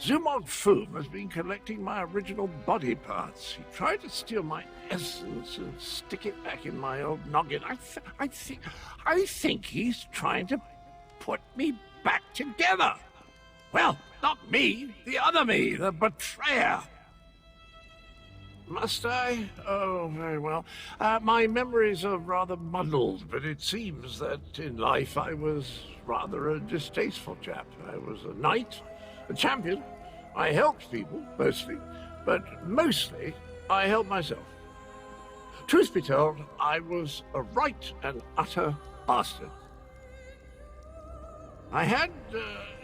Zumog Phoom has been collecting my original body parts. He tried to steal my essence and stick it back in my old noggin. I think he's trying to put me back together. Well, not me, the other me, the betrayer. Must I? Oh, very well. My memories are rather muddled, but it seems that in life I was rather a distasteful chap. I was a knight, a champion. I helped people, mostly, but mostly I helped myself. Truth be told, I was a right and utter bastard. I had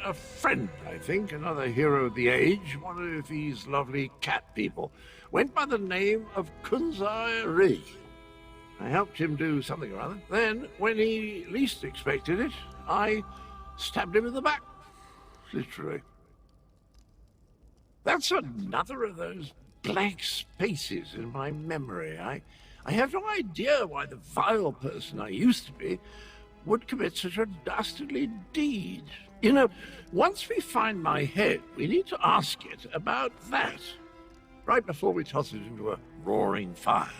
a friend, I think, another hero of the age, one of these lovely cat people, went by the name of Elsweyer. I helped him do something or other. Then, when he least expected it, I stabbed him in the back, literally. That's another of those blank spaces in my memory. I have no idea why the vile person I used to be would commit such a dastardly deed. You know, once we find my head, we need to ask it about that, right before we toss it into a roaring fire.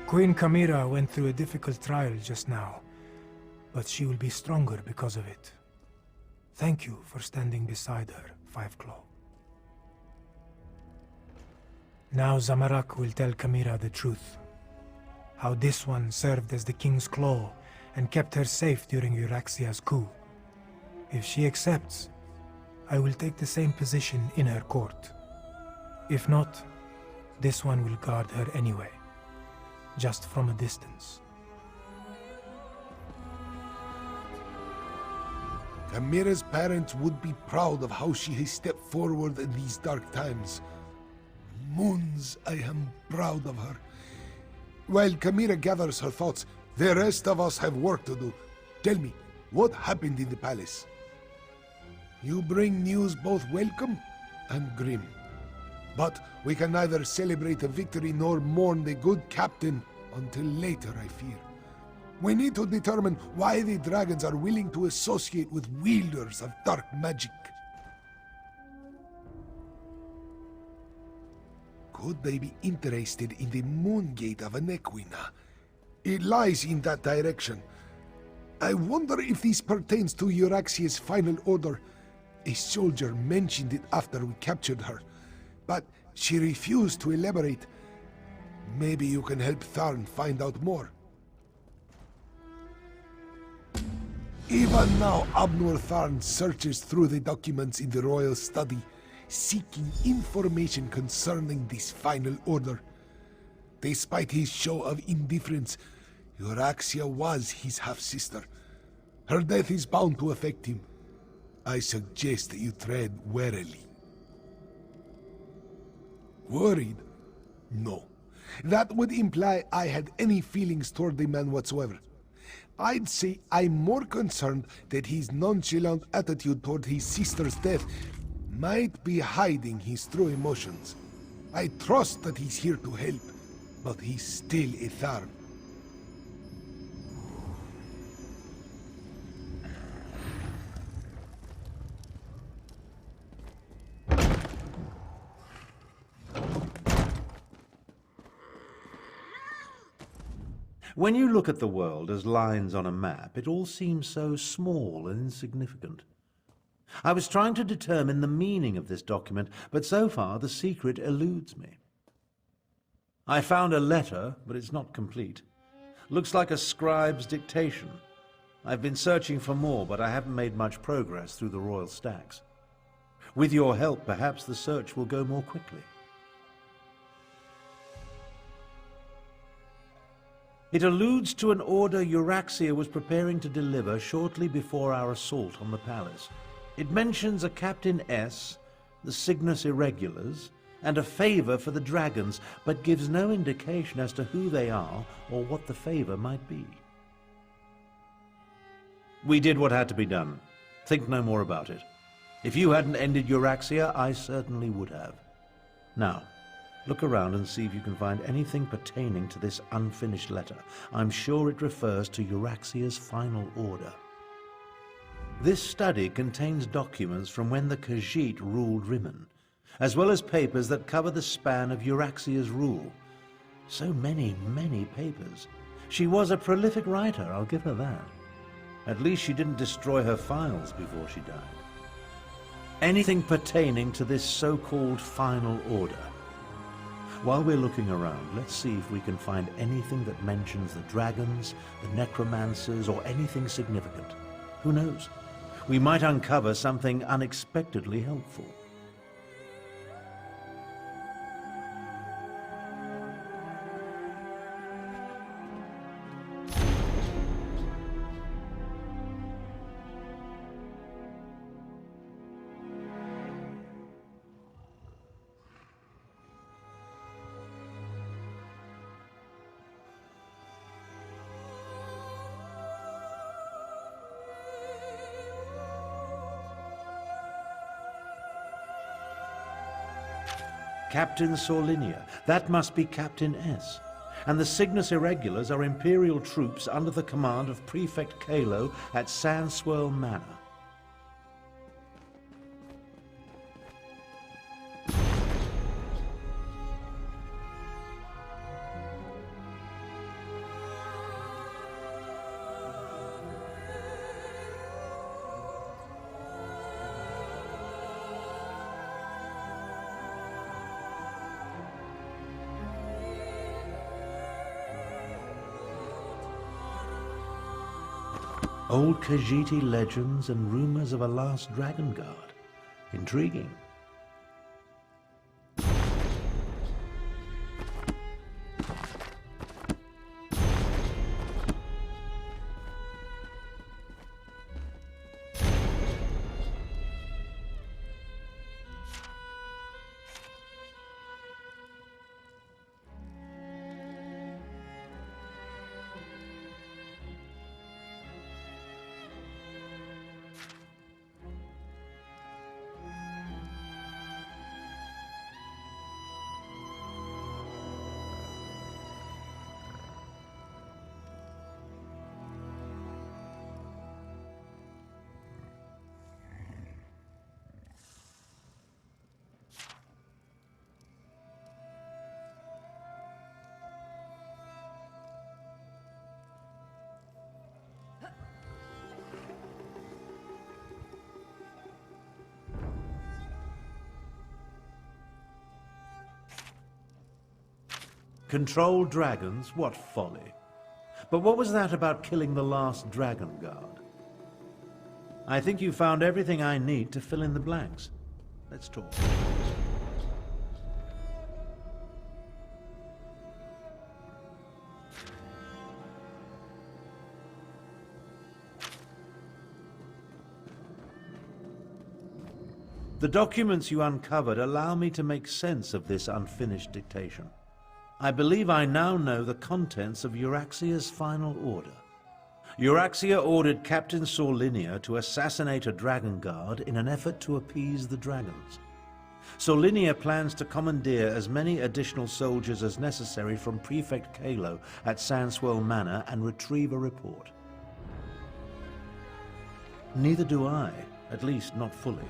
Queen Chimera went through a difficult trial just now, but she will be stronger because of it. Thank you for standing beside her, Fiveclaw. Now Zamorak will tell Chimera the truth. How this one served as the King's Claw and kept her safe during Euraxia's coup. If she accepts, I will take the same position in her court. If not, this one will guard her anyway, just from a distance. Chimera's parents would be proud of how she has stepped forward in these dark times. Moons, I am proud of her. While Chimera gathers her thoughts, the rest of us have work to do. Tell me, what happened in the palace? You bring news both welcome and grim. But we can neither celebrate a victory nor mourn the good captain until later, I fear. We need to determine why the dragons are willing to associate with wielders of dark magic. Could they be interested in the Moongate of Anequina? It lies in that direction. I wonder if this pertains to Euraxia's final order. A soldier mentioned it after we captured her, but she refused to elaborate. Maybe you can help Tharn find out more. Even now, Abnur Tharn searches through the documents in the royal study, seeking information concerning this final order. Despite his show of indifference, Euraxia was his half-sister. Her death is bound to affect him. I suggest that you tread warily. Worried? No. That would imply I had any feelings toward the man whatsoever. I'd say I'm more concerned that his nonchalant attitude toward his sister's death might be hiding his true emotions. I trust that he's here to help, but he's still a Tharn. When you look at the world as lines on a map, it all seems so small and insignificant. I was trying to determine the meaning of this document, but so far the secret eludes me. I found a letter, but it's not complete. Looks like a scribe's dictation. I've been searching for more, but I haven't made much progress through the royal stacks. With your help, perhaps the search will go more quickly. It alludes to an order Euraxia was preparing to deliver shortly before our assault on the palace. It mentions a Captain S, the Cygnus Irregulars, and a favor for the dragons, but gives no indication as to who they are or what the favor might be. We did what had to be done. Think no more about it. If you hadn't ended Euraxia, I certainly would have. Now, Look around and see if you can find anything pertaining to this unfinished letter. I'm sure it refers to Euraxia's final order. This study contains documents from when the Khajiit ruled Rimmon, as well as papers that cover the span of Euraxia's rule. So many, many papers. She was a prolific writer, I'll give her that. At least she didn't destroy her files before she died. Anything pertaining to this so-called final order. While we're looking around, let's see if we can find anything that mentions the dragons, the necromancers, or anything significant. Who knows? We might uncover something unexpectedly helpful. Captain Sorlinia. That must be Captain S. And the Cygnus Irregulars are Imperial troops under the command of Prefect Kalo at Sandswirl Manor. Old Khajiiti legends and rumors of a last dragon guard. Intriguing. Control dragons? What folly. But what was that about killing the last dragon guard? I think you found everything I need to fill in the blanks. Let's talk. The documents you uncovered allow me to make sense of this unfinished dictation. I believe I now know the contents of Euraxia's final order. Euraxia ordered Captain Sorlinia to assassinate a dragon guard in an effort to appease the dragons. Sorlinia plans to commandeer as many additional soldiers as necessary from Prefect Kalo at Sandswirl Manor and retrieve a report. Neither do I, at least not fully.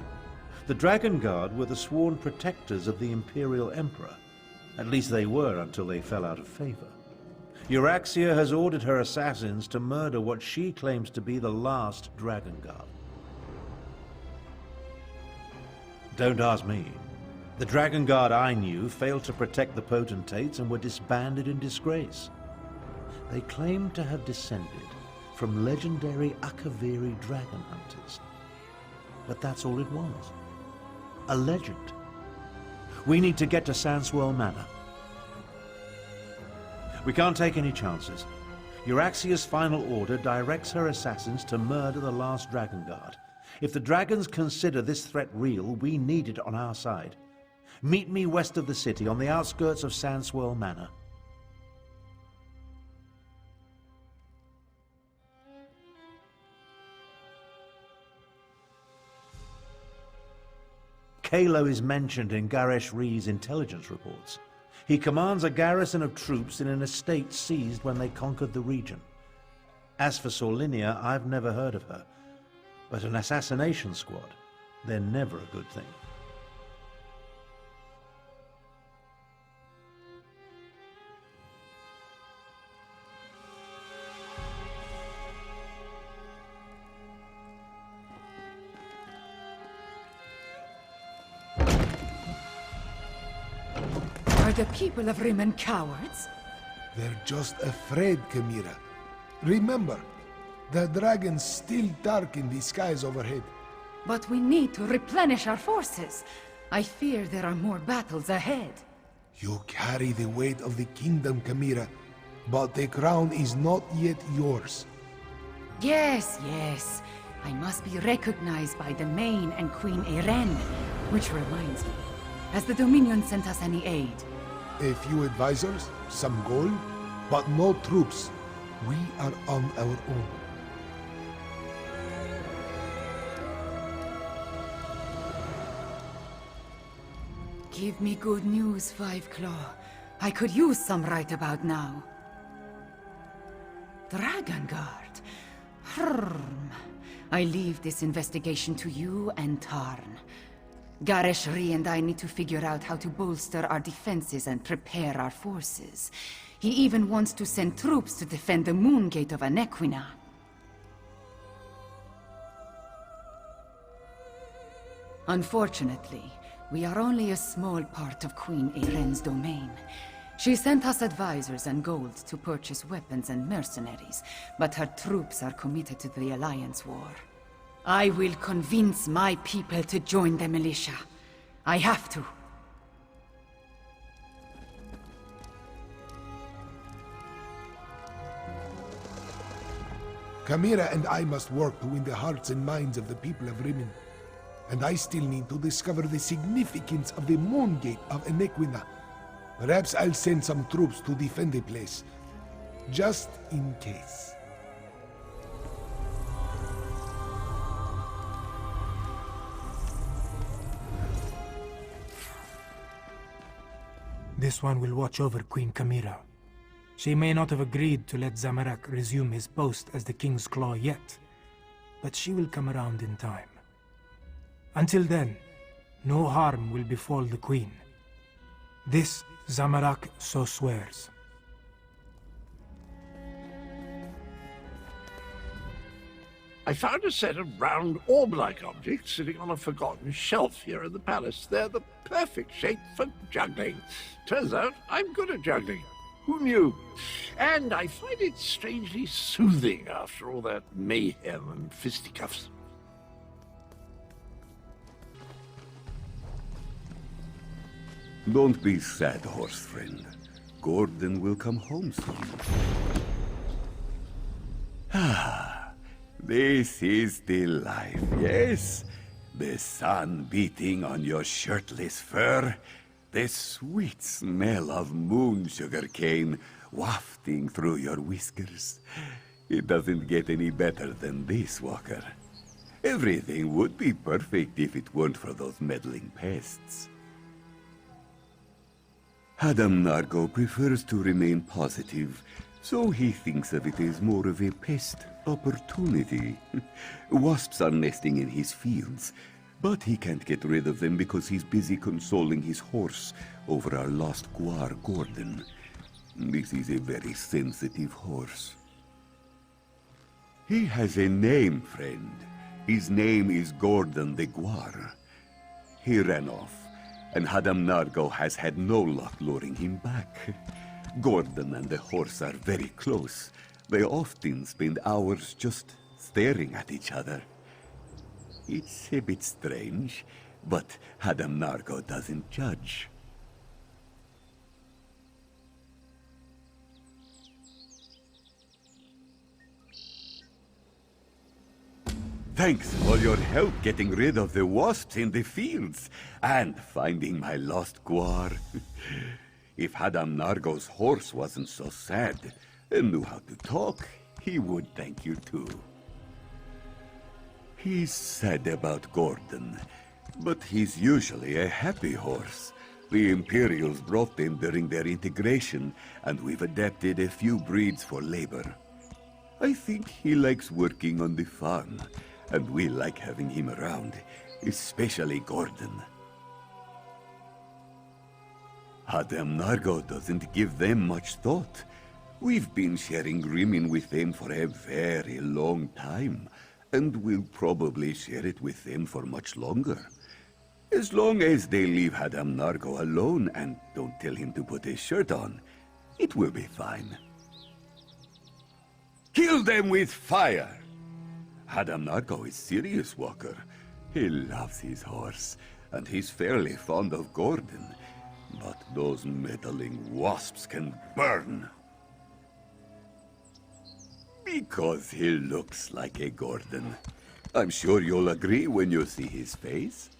The Dragon Guard were the sworn protectors of the Imperial Emperor. At least they were until they fell out of favor. Euraxia has ordered her assassins to murder what she claims to be the last Dragon Guard. Don't ask me. The Dragon Guard I knew failed to protect the potentates and were disbanded in disgrace. They claimed to have descended from legendary Akaviri dragon hunters. But that's all it was. A legend. We need to get to Sandswirl Manor. We can't take any chances. Euraxia's final order directs her assassins to murder the last Dragon Guard. If the dragons consider this threat real, we need it on our side. Meet me west of the city, on the outskirts of Sandswirl Manor. Kalo is mentioned in Garesh Ree's intelligence reports. He commands a garrison of troops in an estate seized when they conquered the region. As for Solinia, I've never heard of her. But an assassination squad, they're never a good thing. Are the people of Rimmon cowards? They're just afraid, Chimera. Remember, the dragons still darken the skies overhead. But we need to replenish our forces. I fear there are more battles ahead. You carry the weight of the kingdom, Chimera, but the crown is not yet yours. Yes, yes. I must be recognized by the Main and Queen Eren. Which reminds me, has the Dominion sent us any aid? A few advisors, some gold, but no troops. We are on our own. Give me good news, Five Claw. I could use some right about now. Dragon Guard. I leave this investigation to you and Tarn. Gareshri and I need to figure out how to bolster our defenses and prepare our forces. He even wants to send troops to defend the Moon Gate of Anequina. Unfortunately, we are only a small part of Queen Eren's domain. She sent us advisors and gold to purchase weapons and mercenaries, but her troops are committed to the Alliance War. I will convince my people to join the militia. I have to. Chimera and I must work to win the hearts and minds of the people of Rimmon. And I still need to discover the significance of the Moon Gate of Anequina. Perhaps I'll send some troops to defend the place. Just in case. This one will watch over Queen Chimera. She may not have agreed to let Zamorak resume his post as the King's Claw yet, but she will come around in time. Until then, no harm will befall the Queen. This Zamorak so swears. I found a set of round orb-like objects sitting on a forgotten shelf here in the palace. They're the perfect shape for juggling. Turns out I'm good at juggling. Who knew? And I find it strangely soothing after all that mayhem and fisticuffs. Don't be sad, horse friend. Gordon will come home soon. This is the life, yes? The sun beating on your shirtless fur, the sweet smell of moon sugar cane wafting through your whiskers. It doesn't get any better than this, Walker. Everything would be perfect if it weren't for those meddling pests. Adam Nargo prefers to remain positive, so he thinks of it as more of a pest opportunity. Wasps are nesting in his fields, but he can't get rid of them because he's busy consoling his horse over our lost Guar Gordon. This is a very sensitive horse. He has a name, friend. His name is Gordon the Guar. He ran off, and Hadam Nargo has had no luck luring him back. Gordon and the horse are very close. They often spend hours just staring at each other. It's a bit strange, but Hadam Nargo doesn't judge. Thanks for your help getting rid of the wasps in the fields and finding my lost Guar. If Hadam Nargo's horse wasn't so sad and knew how to talk, he would thank you too. He's sad about Gordon, but he's usually a happy horse. The Imperials brought them during their integration, and we've adapted a few breeds for labor. I think he likes working on the farm, and we like having him around, especially Gordon. Hadam Nargo doesn't give them much thought. We've been sharing Rimin with them for a very long time, and we'll probably share it with them for much longer. As long as they leave Hadam Nargo alone and don't tell him to put his shirt on, it will be fine. Kill them with fire! Hadam Nargo is serious, Walker. He loves his horse, and he's fairly fond of Gordon. But those meddling wasps can burn. Because he looks like a Gordon. I'm sure you'll agree when you see his face.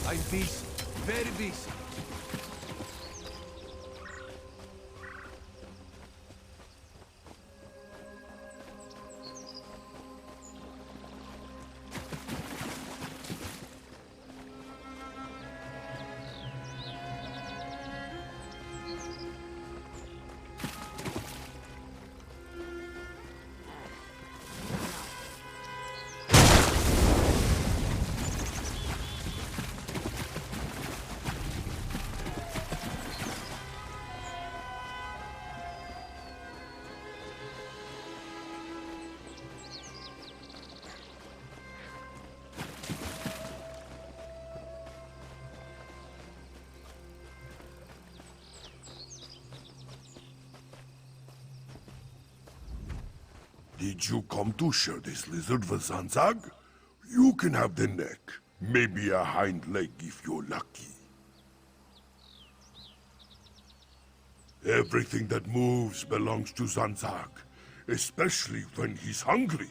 I'm busy, very busy. Did you come to share this lizard with Zanzag? You can have the neck. Maybe a hind leg if you're lucky. Everything that moves belongs to Zanzag, especially when he's hungry.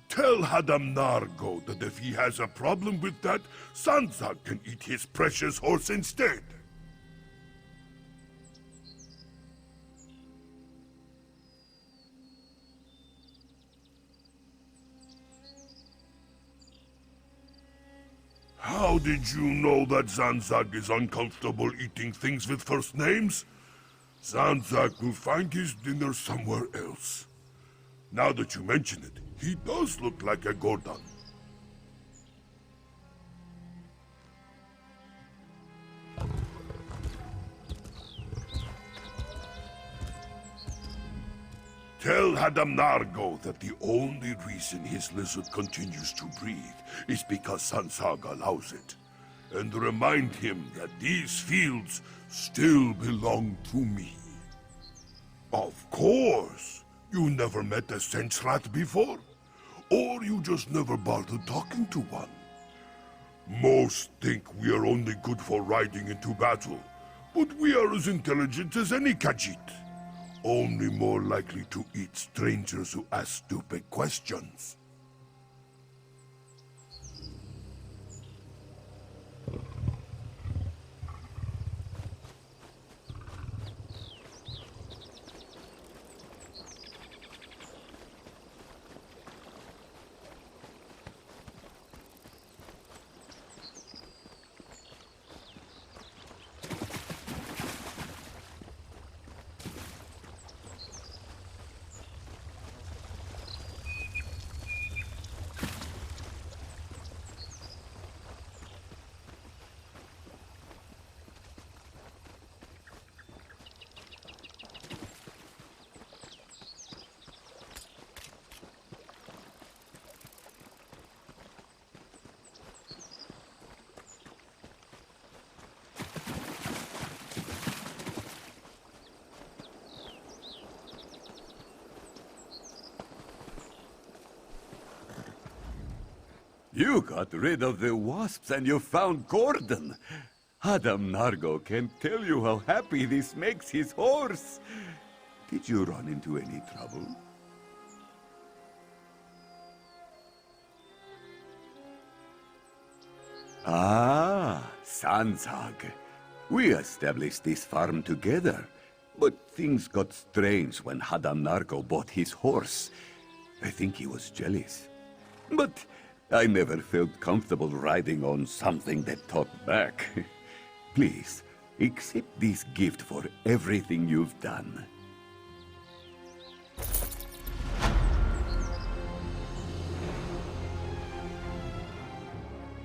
Tell Hadam Nargo that if he has a problem with that, Zanzag can eat his precious horse instead. How did you know that Zanzag is uncomfortable eating things with first names? Zanzag will find his dinner somewhere else. Now that you mention it, he does look like a Gordon. Tell Hadam Nargo that the only reason his lizard continues to breathe is because Zanzag allows it. And remind him that these fields still belong to me. Of course! You never met a Sensrat before? Or you just never bothered talking to one? Most think we are only good for riding into battle, but we are as intelligent as any Khajiit. Only more likely to eat strangers who ask stupid questions. You got rid of the wasps and you found Gordon. Adam Nargo can't tell you how happy this makes his horse. Did you run into any trouble? Ah, Sanzag. We established this farm together, but things got strange when Hadam Nargo bought his horse. I think he was jealous. But I never felt comfortable riding on something that talked back. Please, accept this gift for everything you've done.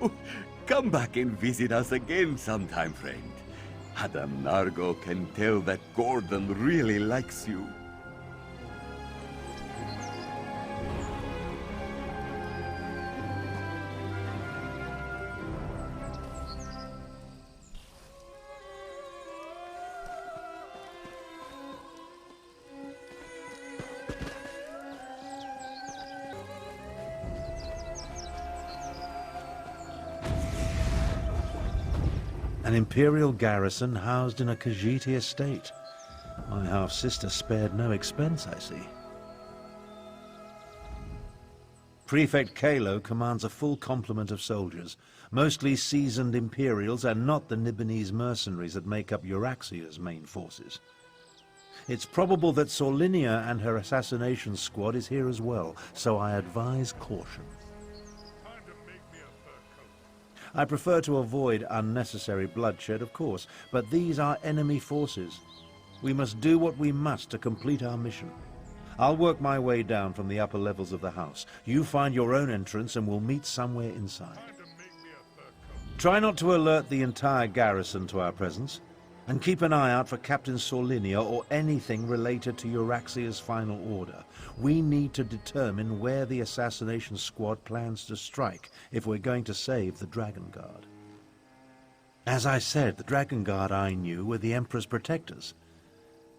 Oh, come back and visit us again sometime, friend. Adam Nargo can tell that Gordon really likes you. An imperial garrison housed in a Khajiiti estate. My half-sister spared no expense, I see. Prefect Kalo commands a full complement of soldiers, mostly seasoned Imperials and not the Nibonese mercenaries that make up Euraxia's main forces. It's probable that Sorlinia and her assassination squad is here as well, so I advise caution. I prefer to avoid unnecessary bloodshed, of course, but these are enemy forces. We must do what we must to complete our mission. I'll work my way down from the upper levels of the house. You find your own entrance and we'll meet somewhere inside. Try not to alert the entire garrison to our presence, and keep an eye out for Captain Sorlinia or anything related to Euraxia's final order. We need to determine where the assassination squad plans to strike if we're going to save the Dragon Guard. As I said, the Dragon Guard I knew were the Emperor's protectors.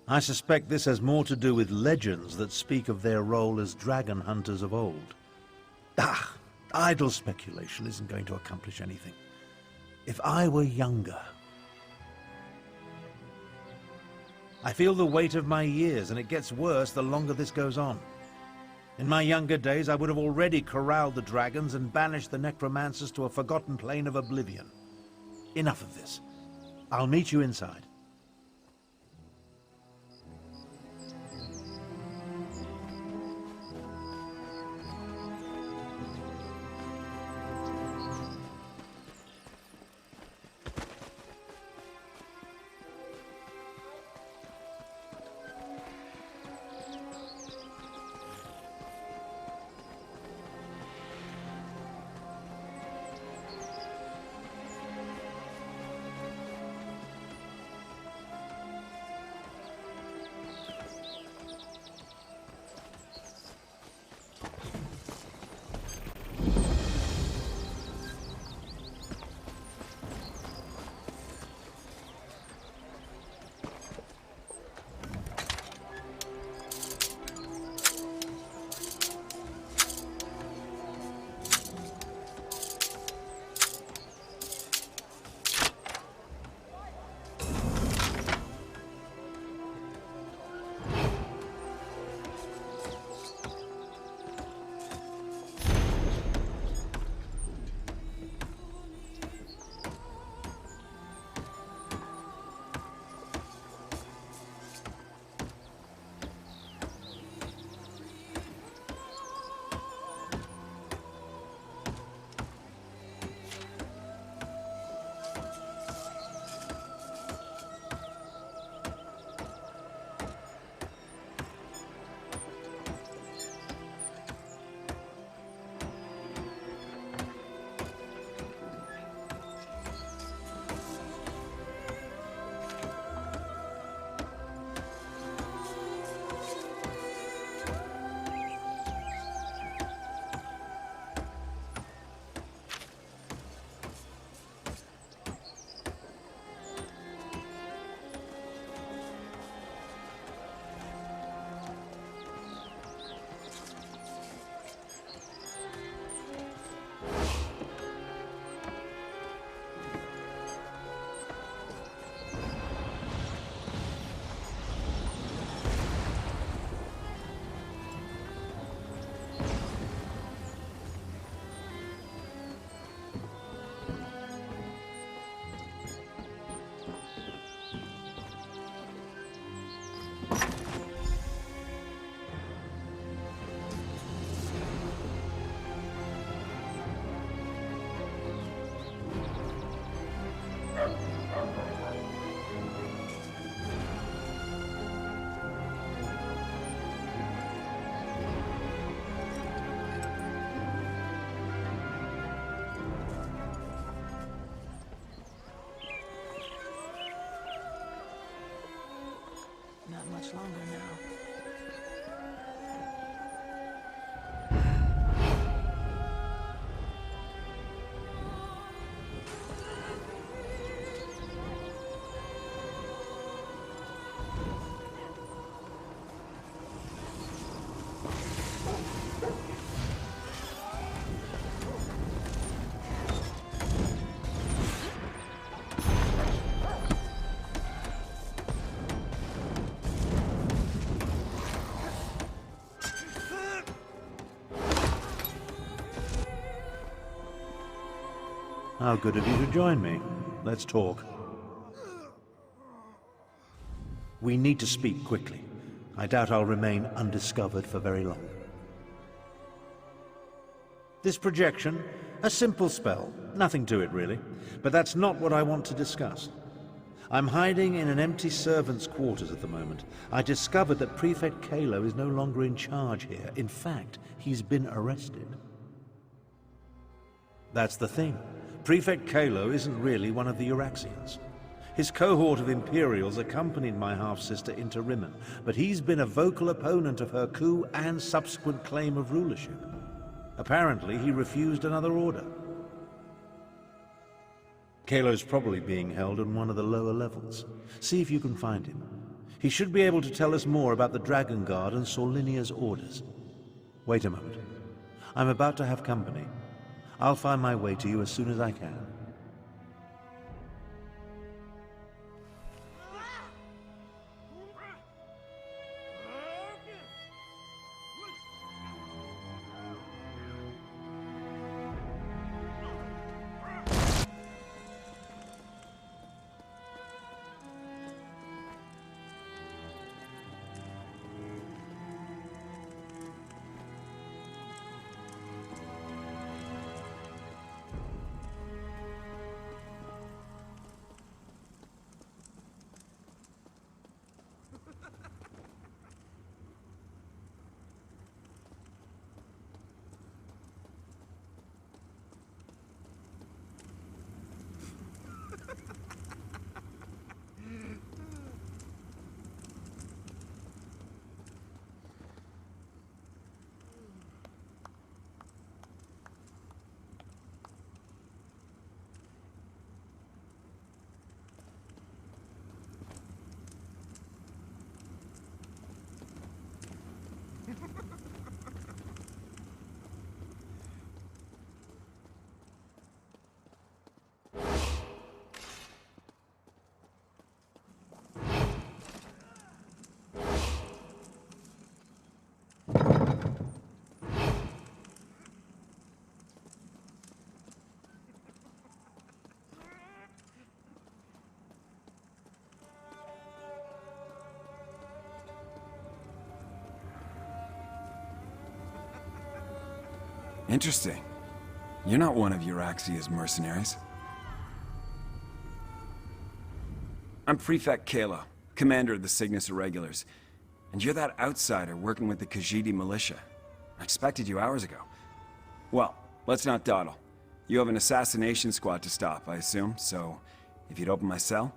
I suspect this has more to do with legends that speak of their role as dragon hunters of old. Idle speculation isn't going to accomplish anything. If I were younger... I feel the weight of my years, and it gets worse the longer this goes on. In my younger days, I would have already corralled the dragons and banished the necromancers to a forgotten plane of oblivion. Enough of this. I'll meet you inside. much longer now. How good of you to join me. Let's talk. We need to speak quickly. I doubt I'll remain undiscovered for very long. This projection, a simple spell. Nothing to it, really. But that's not what I want to discuss. I'm hiding in an empty servant's quarters at the moment. I discovered that Prefect Kalo is no longer in charge here. In fact, he's been arrested. That's the thing. Prefect Kalo isn't really one of the Euraxians. His cohort of Imperials accompanied my half-sister into Rimmon, but he's been a vocal opponent of her coup and subsequent claim of rulership. Apparently, he refused another order. Kalo's probably being held on one of the lower levels. See if you can find him. He should be able to tell us more about the Dragon Guard and Solinia's orders. Wait a moment. I'm about to have company. I'll find my way to you as soon as I can. Interesting. You're not one of Euraxia's mercenaries. I'm Prefect Kalo, commander of the Cygnus Irregulars. And you're that outsider working with the Khajiit militia. I expected you hours ago. Well, let's not dawdle. You have an assassination squad to stop, I assume, so if you'd open my cell?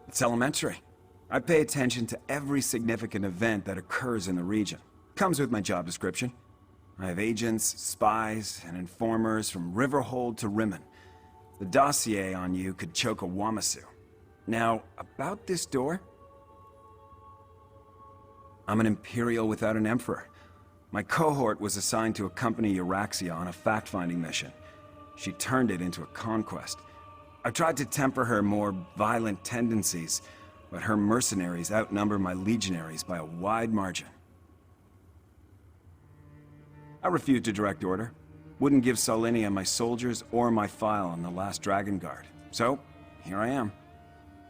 It's elementary. I pay attention to every significant event that occurs in the region. Comes with my job description. I have agents, spies, and informers from Riverhold to Rimmon. The dossier on you could choke a Wamasu. Now, about this door? I'm an Imperial without an Emperor. My cohort was assigned to accompany Euraxia on a fact-finding mission. She turned it into a conquest. I tried to temper her more violent tendencies, but her mercenaries outnumber my legionaries by a wide margin. I refused a direct order. Wouldn't give Solinia my soldiers or my file on the last Dragon Guard. So, here I am.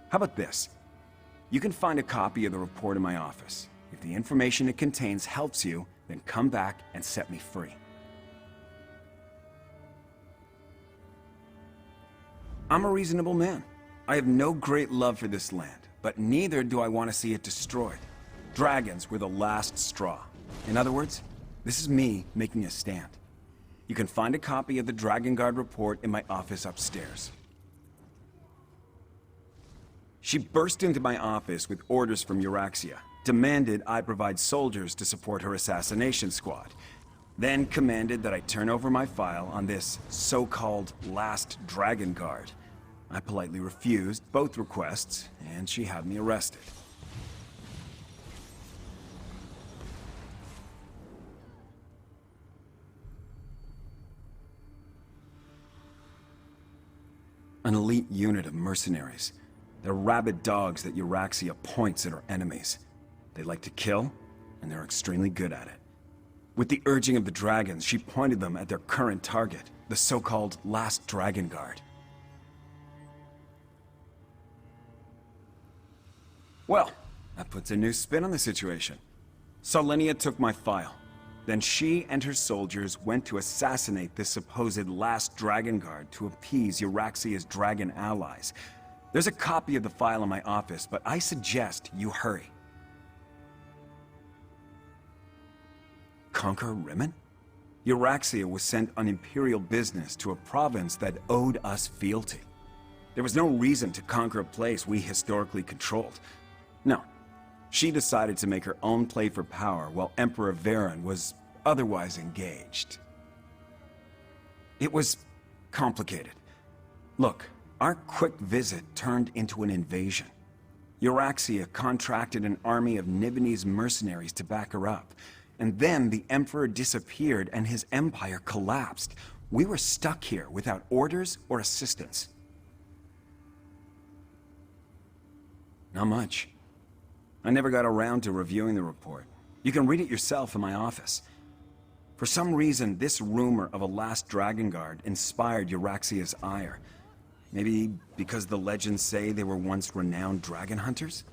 How about this? You can find a copy of the report in my office. If the information it contains helps you, then come back and set me free. I'm a reasonable man. I have no great love for this land, but neither do I want to see it destroyed. Dragons were the last straw. In other words, this is me making a stand. You can find a copy of the Dragon Guard report in my office upstairs. She burst into my office with orders from Euraxia, demanded I provide soldiers to support her assassination squad, then commanded that I turn over my file on this so-called last Dragon Guard. I politely refused both requests, and she had me arrested. An elite unit of mercenaries. They're rabid dogs that Euraxia points at her enemies. They like to kill, and they're extremely good at it. With the urging of the dragons, she pointed them at their current target, the so-called Last Dragon Guard. Well, that puts a new spin on the situation. Solenia took my file. Then she and her soldiers went to assassinate this supposed Last Dragon Guard to appease Euraxia's dragon allies. There's a copy of the file in my office, but I suggest you hurry. Conquer Rimmon? Euraxia was sent on imperial business to a province that owed us fealty. There was no reason to conquer a place we historically controlled. No. She decided to make her own play for power while Emperor Varen was otherwise engaged. It was complicated. Look, our quick visit turned into an invasion. Euraxia contracted an army of Nibonese mercenaries to back her up. And then the Emperor disappeared and his empire collapsed. We were stuck here without orders or assistance. Not much. I never got around to reviewing the report. You can read it yourself in my office. For some reason, this rumor of a Last Dragon Guard inspired Euraxia's ire. Maybe because the legends say they were once renowned dragon hunters?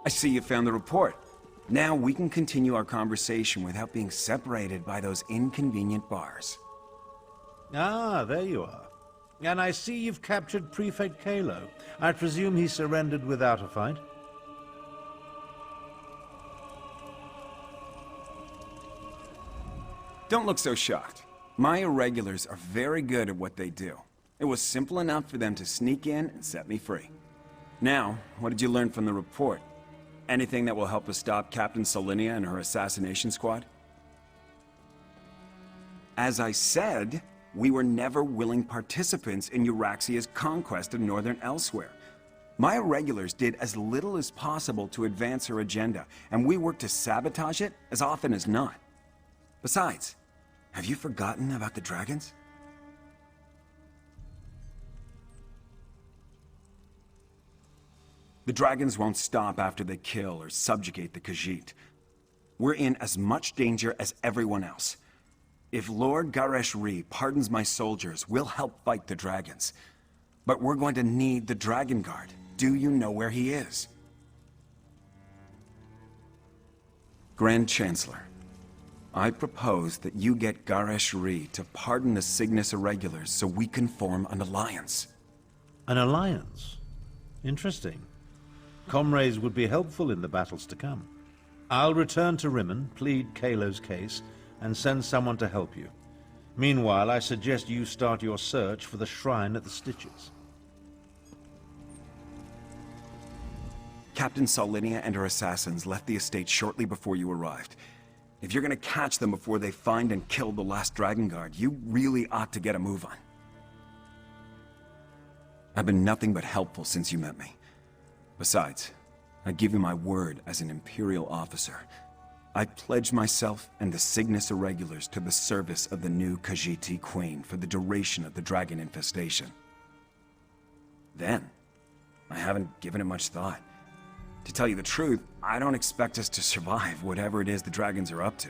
I see you found the report. Now we can continue our conversation without being separated by those inconvenient bars. Ah, there you are. And I see you've captured Prefect Kalo. I presume he surrendered without a fight? Don't look so shocked. My irregulars are very good at what they do. It was simple enough for them to sneak in and set me free. Now, what did you learn from the report? Anything that will help us stop Captain Solenia and her assassination squad? As I said, we were never willing participants in Euraxia's conquest of northern Elsweyer. My irregulars did as little as possible to advance her agenda, and we worked to sabotage it as often as not. Besides, have you forgotten about the dragons? The dragons won't stop after they kill or subjugate the Khajiit. We're in as much danger as everyone else. If Lord Garesh Rhi pardons my soldiers, we'll help fight the dragons. but we're going to need the Dragon Guard. Do you know where he is? Grand Chancellor, I propose that you get Garesh-Ri to pardon the Cygnus Irregulars so we can form an alliance. An alliance? Interesting. Comrades would be helpful in the battles to come. I'll return to Rimmon, plead Kalo's case, and send someone to help you. Meanwhile, I suggest you start your search for the shrine at the Stitches. Captain Saulinia and her assassins left the estate shortly before you arrived. If you're gonna catch them before they find and kill the last Dragon Guard, you really ought to get a move on. I've been nothing but helpful since you met me. Besides, I give you my word as an Imperial officer. I pledge myself and the Cygnus Irregulars to the service of the new Khajiit Queen for the duration of the dragon infestation. Then, I haven't given it much thought. To tell you the truth, I don't expect us to survive whatever it is the dragons are up to.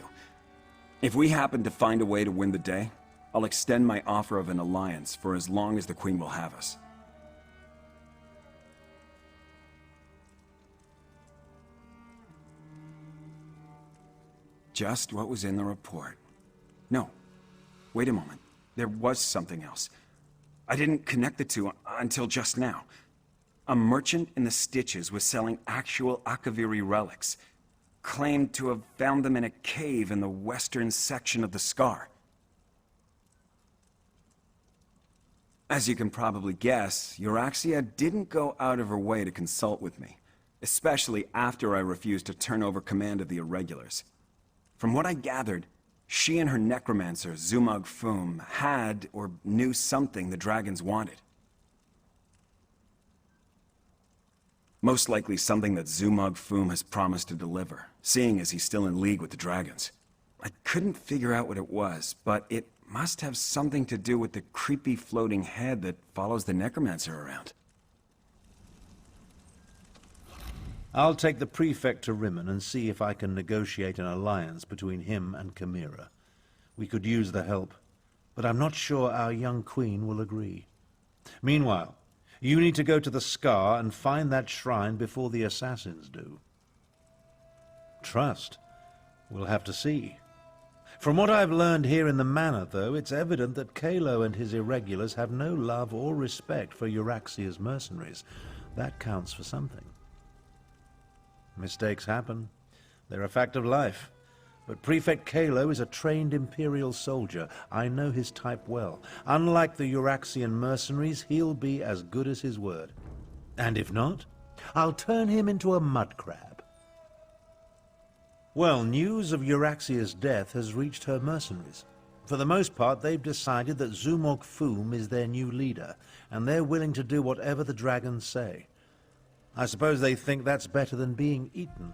If we happen to find a way to win the day, I'll extend my offer of an alliance for as long as the Queen will have us. Just what was in the report. No. Wait a moment. There was something else. I didn't connect the two until just now. A merchant in the Stitches was selling actual Akaviri relics. Claimed to have found them in a cave in the western section of the Scar. As you can probably guess, Euraxia didn't go out of her way to consult with me. Especially after I refused to turn over command of the Irregulars. From what I gathered, she and her necromancer, Zumog Phoom, had or knew something the dragons wanted. Most likely something that Zumog Phoom has promised to deliver, seeing as he's still in league with the dragons. I couldn't figure out what it was, but it must have something to do with the creepy floating head that follows the necromancer around. I'll take the prefect to Rimmon and see if I can negotiate an alliance between him and Chimera. We could use the help, but I'm not sure our young queen will agree. Meanwhile, you need to go to the Scar and find that shrine before the assassins do. Trust? We'll have to see. From what I've learned here in the manor, though, it's evident that Kalo and his Irregulars have no love or respect for Euraxia's mercenaries. That counts for something. Mistakes happen. They're a fact of life. But Prefect Kalo is a trained Imperial soldier. I know his type well. Unlike the Euraxian mercenaries, he'll be as good as his word. And if not, I'll turn him into a mud crab. Well, news of Euraxia's death has reached her mercenaries. For the most part, they've decided that Zumog Phoom is their new leader, and they're willing to do whatever the dragons say. I suppose they think that's better than being eaten.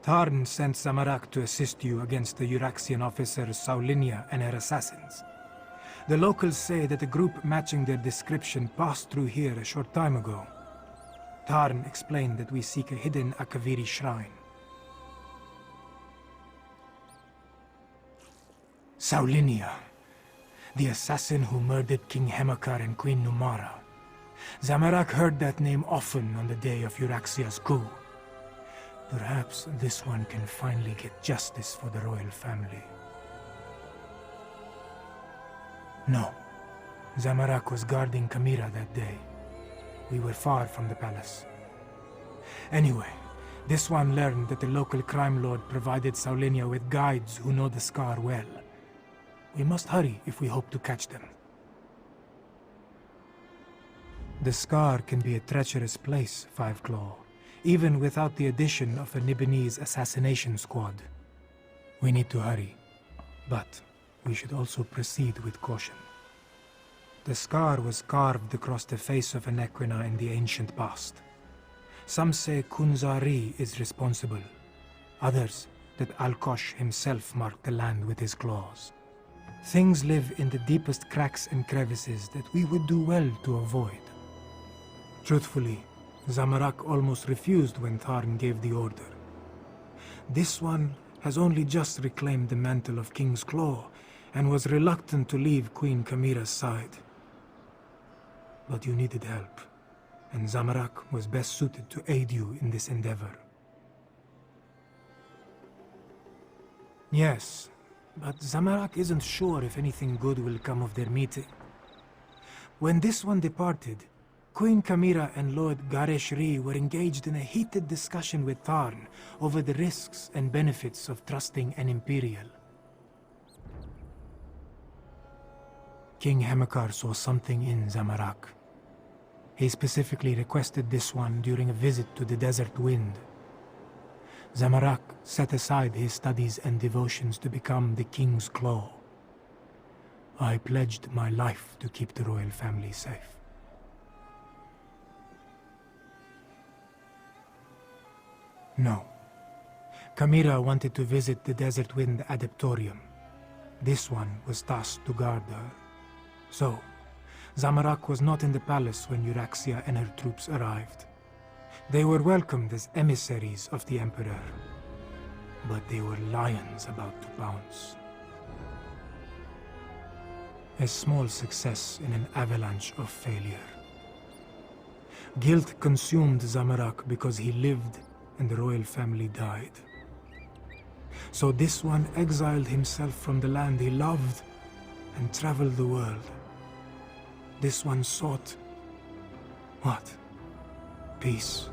Tarn sent Zamorak to assist you against the Euraxian officers Saulinia and her assassins. The locals say that a group matching their description passed through here a short time ago. Tarn explained that we seek a hidden Akaviri shrine. Saulinia, the assassin who murdered King Hemakar and Queen Numara. Zamorak heard that name often on the day of Euraxia's coup. Perhaps this one can finally get justice for the royal family. No. Zamorak was guarding Chimera that day. We were far from the palace. Anyway, this one learned that the local crime lord provided Saulinia with guides who know the Scar well. We must hurry if we hope to catch them. The Scar can be a treacherous place, Five Claw, even without the addition of a Nibonese assassination squad. We need to hurry, but we should also proceed with caution. The scar was carved across the face of an Equina in the ancient past. Some say Kunzari is responsible. Others, that Alkosh himself marked the land with his claws. Things live in the deepest cracks and crevices that we would do well to avoid. Truthfully, Zamorak almost refused when Tharn gave the order. This one has only just reclaimed the mantle of King's Claw and was reluctant to leave Queen Kamira's side. But you needed help, and Zamorak was best suited to aid you in this endeavor. Yes, but Zamorak isn't sure if anything good will come of their meeting. When this one departed, Queen Kamira and Lord Gareshri were engaged in a heated discussion with Tharn over the risks and benefits of trusting an Imperial. King Hemakar saw something in Zamorak. He specifically requested this one during a visit to the Desert Wind. Zamorak set aside his studies and devotions to become the King's Claw. I pledged my life to keep the royal family safe. No. Kamira wanted to visit the Desert Wind Adeptorium. This one was tasked to guard her. So, Zamorak was not in the palace when Euraxia and her troops arrived. They were welcomed as emissaries of the Emperor, but they were lions about to pounce. A small success in an avalanche of failure. Guilt consumed Zamorak because he lived and the royal family died. So this one exiled himself from the land he loved and traveled the world. This one sought... what? Peace.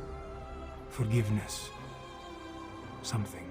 Forgiveness. Something.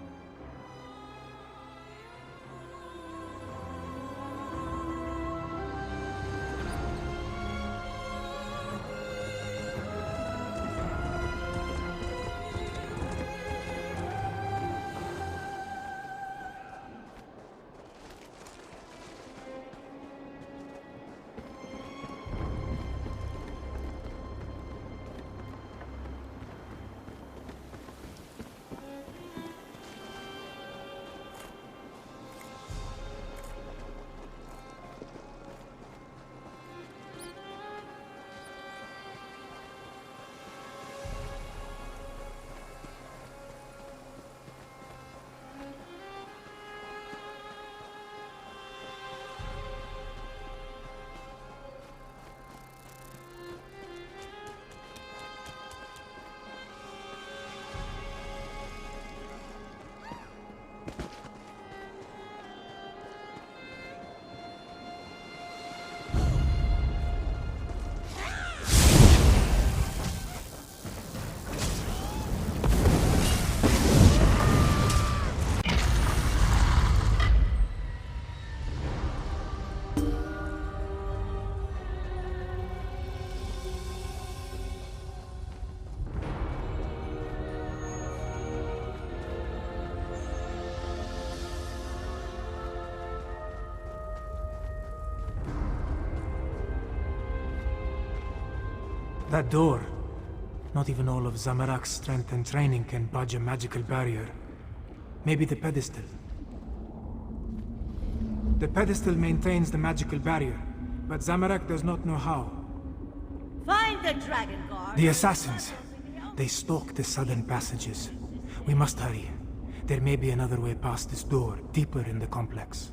That door. Not even all of Zamorak's strength and training can budge a magical barrier. Maybe the pedestal. The pedestal maintains the magical barrier, but Zamorak does not know how. Find the Dragon Guard! The assassins! They stalk the southern passages. We must hurry. There may be another way past this door, deeper in the complex.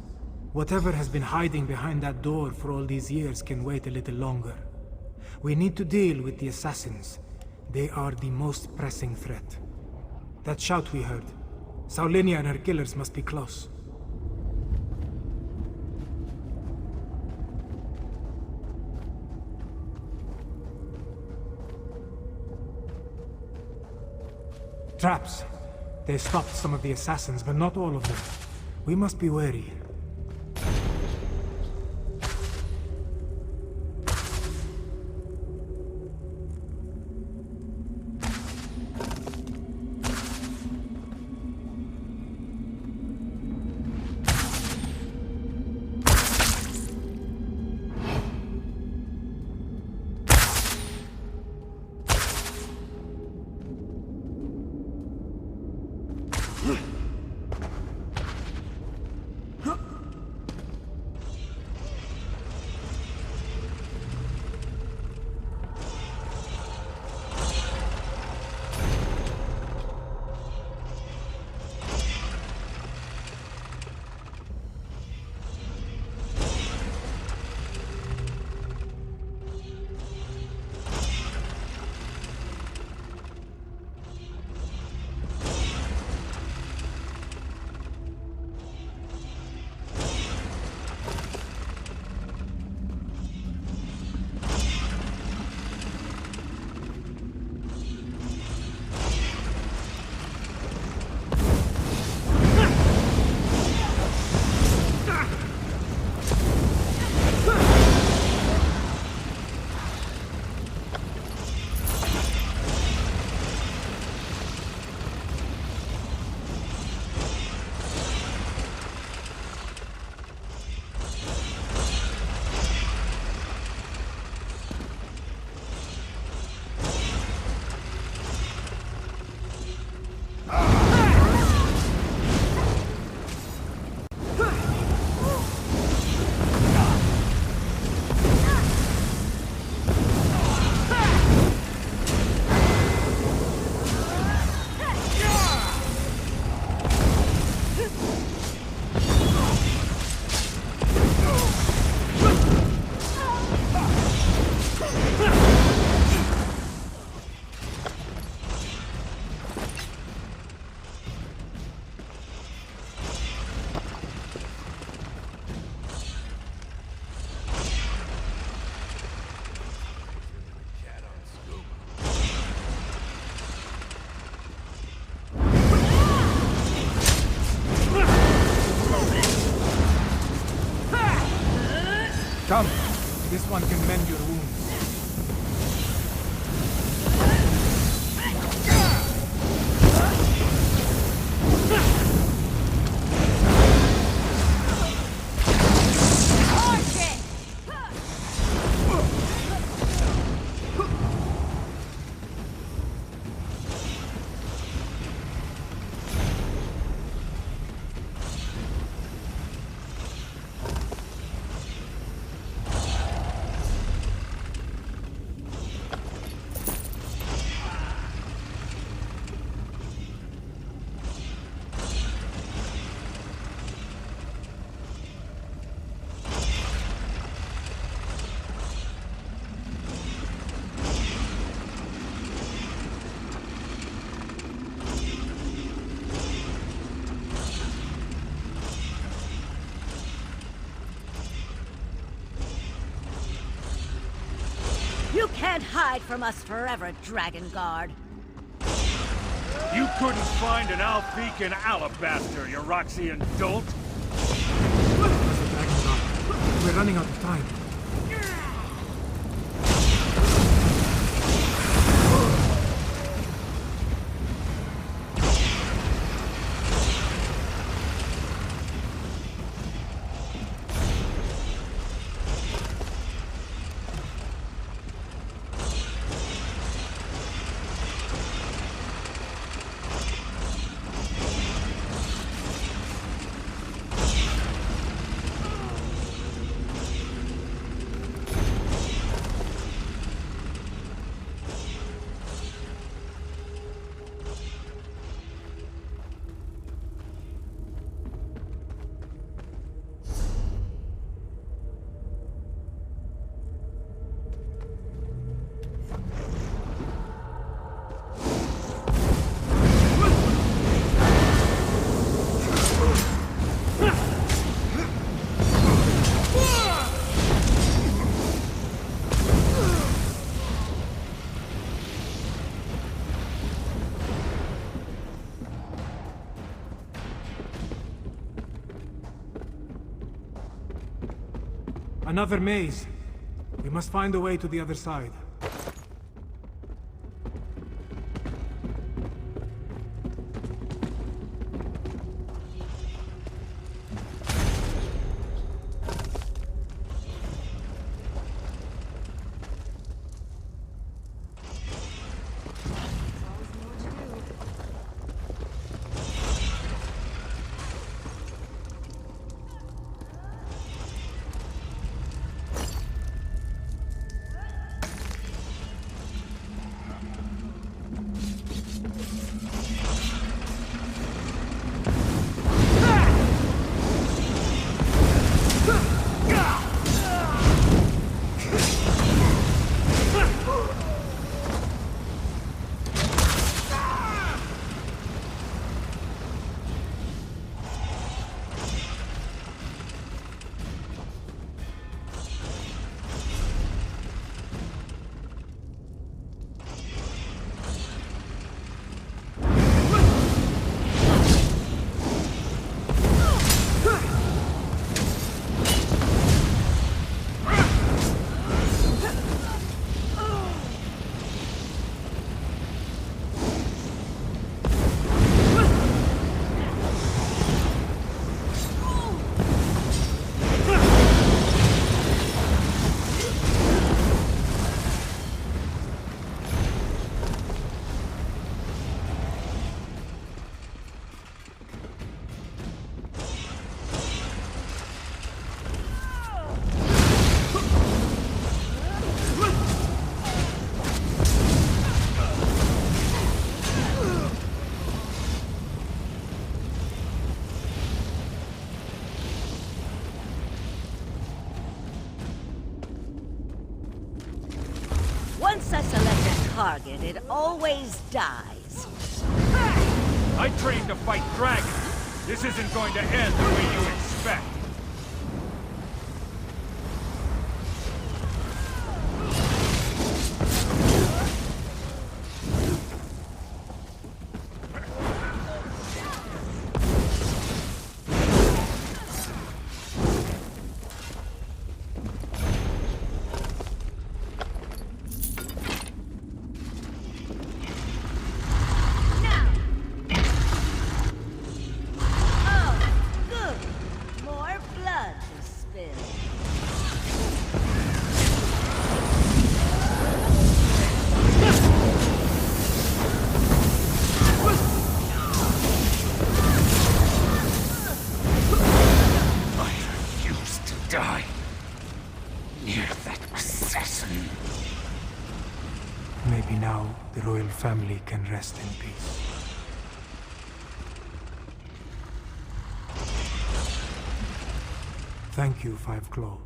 Whatever has been hiding behind that door for all these years can wait a little longer. We need to deal with the assassins. They are the most pressing threat. That shout we heard. Saulinia and her killers must be close. Traps. They stopped some of the assassins, but not all of them. We must be wary. one can mend your wounds. You can't hide from us forever, Dragon Guard. You couldn't find an Alfiq in Alabaster, Euraxian dolt? Master Dragon Guard, we're running out of time. Another maze. We must find a way to the other side. Once I select a target, it always dies. I trained to fight dragons. This isn't going to end the way you expect. Maybe now the royal family can rest in peace. Thank you, Five Claw.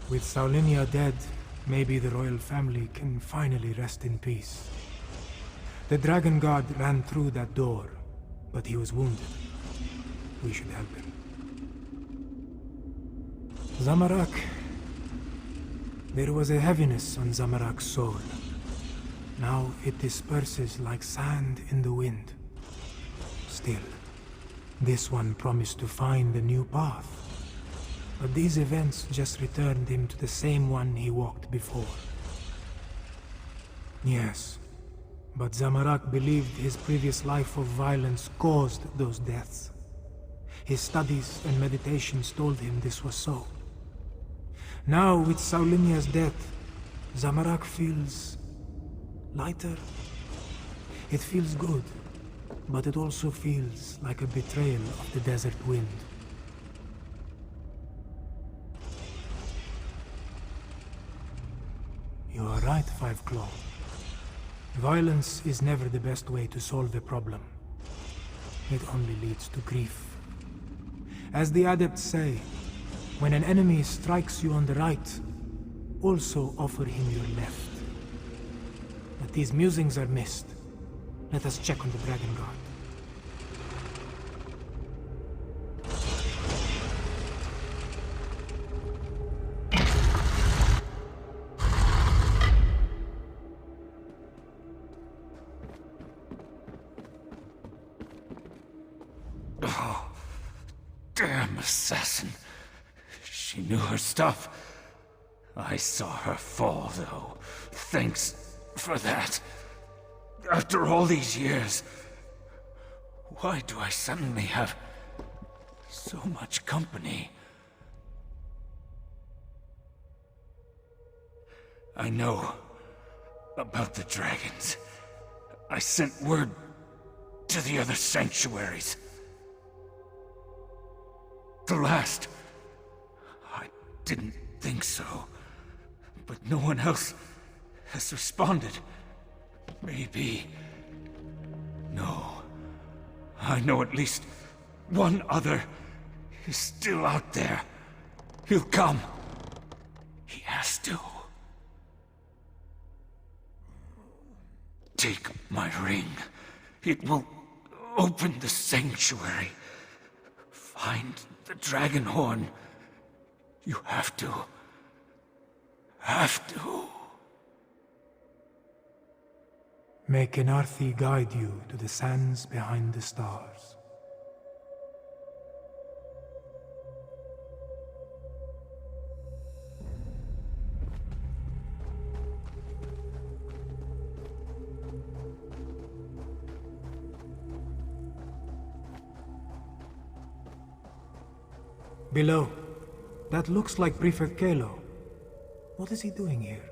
With Saulinia dead, maybe the royal family can finally rest in peace. The Dragon God ran through that door, but he was wounded. We should help him. Zamarak. There was a heaviness on Zamarak's soul. Now it disperses like sand in the wind. Still, this one promised to find a new path. But these events just returned him to the same one he walked before. Yes, but Zamarak believed his previous life of violence caused those deaths. His studies and meditations told him this was so. Now, with Saulinia's death, Zamarak feels lighter. It feels good, but it also feels like a betrayal of the desert wind. You are right, Five Claw. Violence is never the best way to solve a problem. It only leads to grief. As the adepts say, when an enemy strikes you on the right, also offer him your left. But these musings are missed. Let us check on the Dragon Guard. Oh, damn assassin. She knew her stuff. I saw her fall, though. Thanks for that. After all these years, why do I suddenly have so much company? I know about the dragons. I sent word to the other sanctuaries. The last, I didn't think so, but no one else has responded. Maybe. No. I know at least one other is still out there. He'll come. He has to. Take my ring. It will open the sanctuary. Find the dragon horn. You have to. Have to. May Kenarthi guide you to the sands behind the stars. Below. That looks like Prefect Kalo. What is he doing here?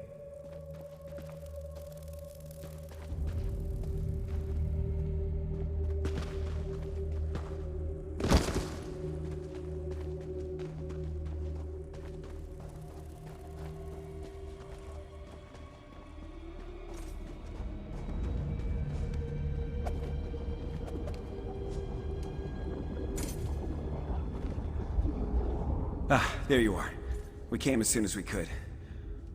There you are. We came as soon as we could.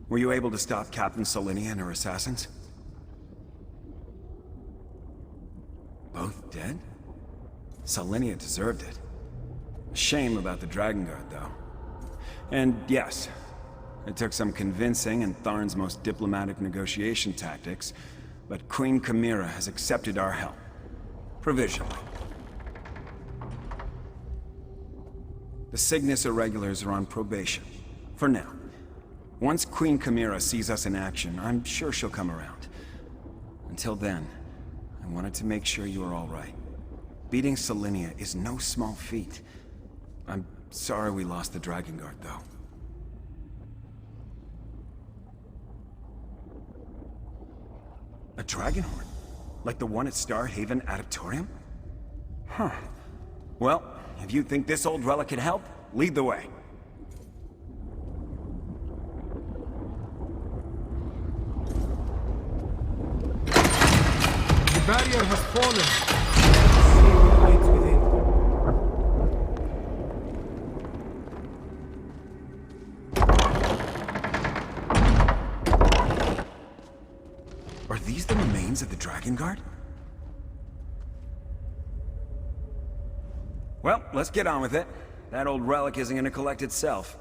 Were you able to stop Captain Saulinia and her assassins? Both dead? Saulinia deserved it. Shame about the Dragon Guard, though. And yes, it took some convincing and Tharn's most diplomatic negotiation tactics, but Queen Chimera has accepted our help. Provisionally. The Cygnus Irregulars are on probation. For now. Once Queen Chimera sees us in action, I'm sure she'll come around. Until then, I wanted to make sure you are all right. Beating Saulinia is no small feat. I'm sorry we lost the Dragon Guard, though. A dragon horn? Like the one at Star Haven Adeptorium? Huh. Well, if you think this old relic can help, lead the way. barrier has fallen. See what waits within. Are these the remains of the Dragon Guard? Well, let's get on with it. That old relic isn't gonna collect itself.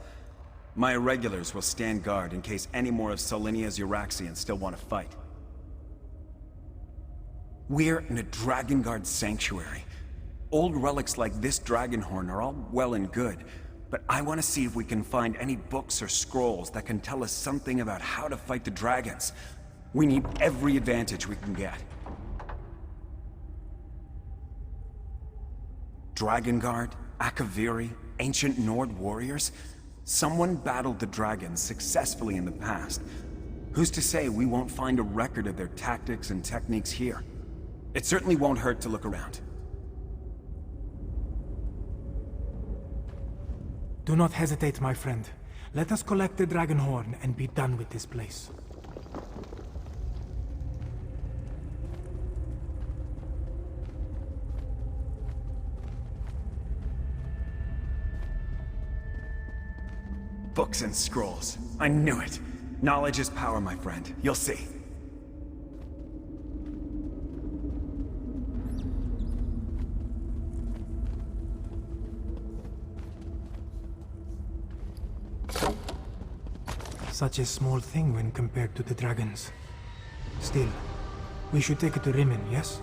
My irregulars will stand guard in case any more of Solinia's Euraxians still want to fight. We're in a Dragon Guard sanctuary. Old relics like this dragon horn are all well and good, but I want to see if we can find any books or scrolls that can tell us something about how to fight the dragons. We need every advantage we can get. Dragon Guard, Akaviri, ancient Nord warriors. Someone battled the dragons successfully in the past. Who's to say we won't find a record of their tactics and techniques here? It certainly won't hurt to look around. Do not hesitate, my friend. Let us collect the dragon horn and be done with this place. Books and scrolls. I knew it. Knowledge is power, my friend. You'll see. Such a small thing when compared to the dragons. Still, we should take it to Rimmon, yes?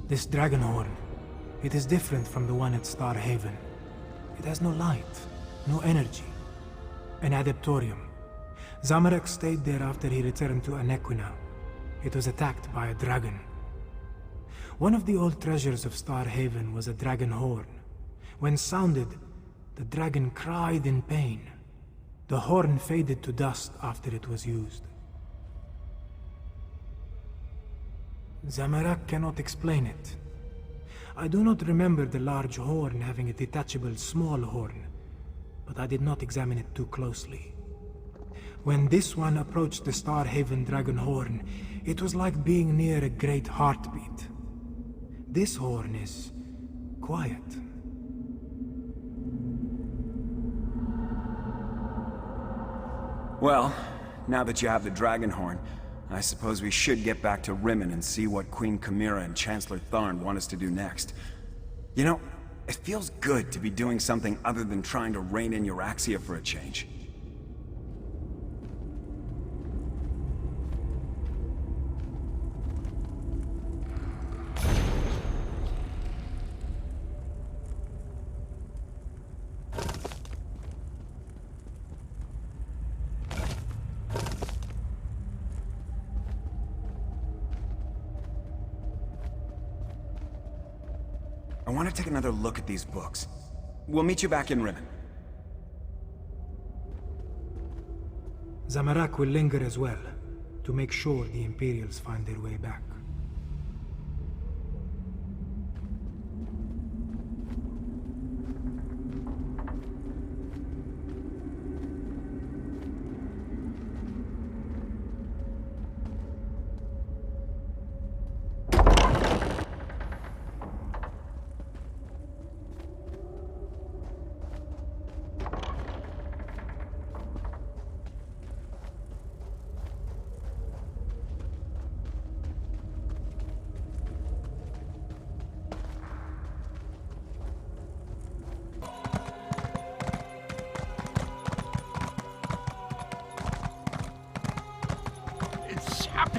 This dragon horn, it is different from the one at Star Haven. It has no light, no energy. An adeptorium. Zamorak stayed there after he returned to Anequina. It was attacked by a dragon. One of the old treasures of Star Haven was a dragon horn. When sounded, the dragon cried in pain. The horn faded to dust after it was used. Zamorak cannot explain it. I do not remember the large horn having a detachable small horn, but I did not examine it too closely. When this one approached the Star Haven dragon horn, it was like being near a great heartbeat. This horn is quiet. Well, now that you have the dragon horn, I suppose we should get back to Rimmon and see what Queen Chimera and Chancellor Tharn want us to do next. You know, it feels good to be doing something other than trying to rein in Euraxia for a change. I want to take another look at these books. We'll meet you back in Rimmon. Zamorak will linger as well, to make sure the Imperials find their way back.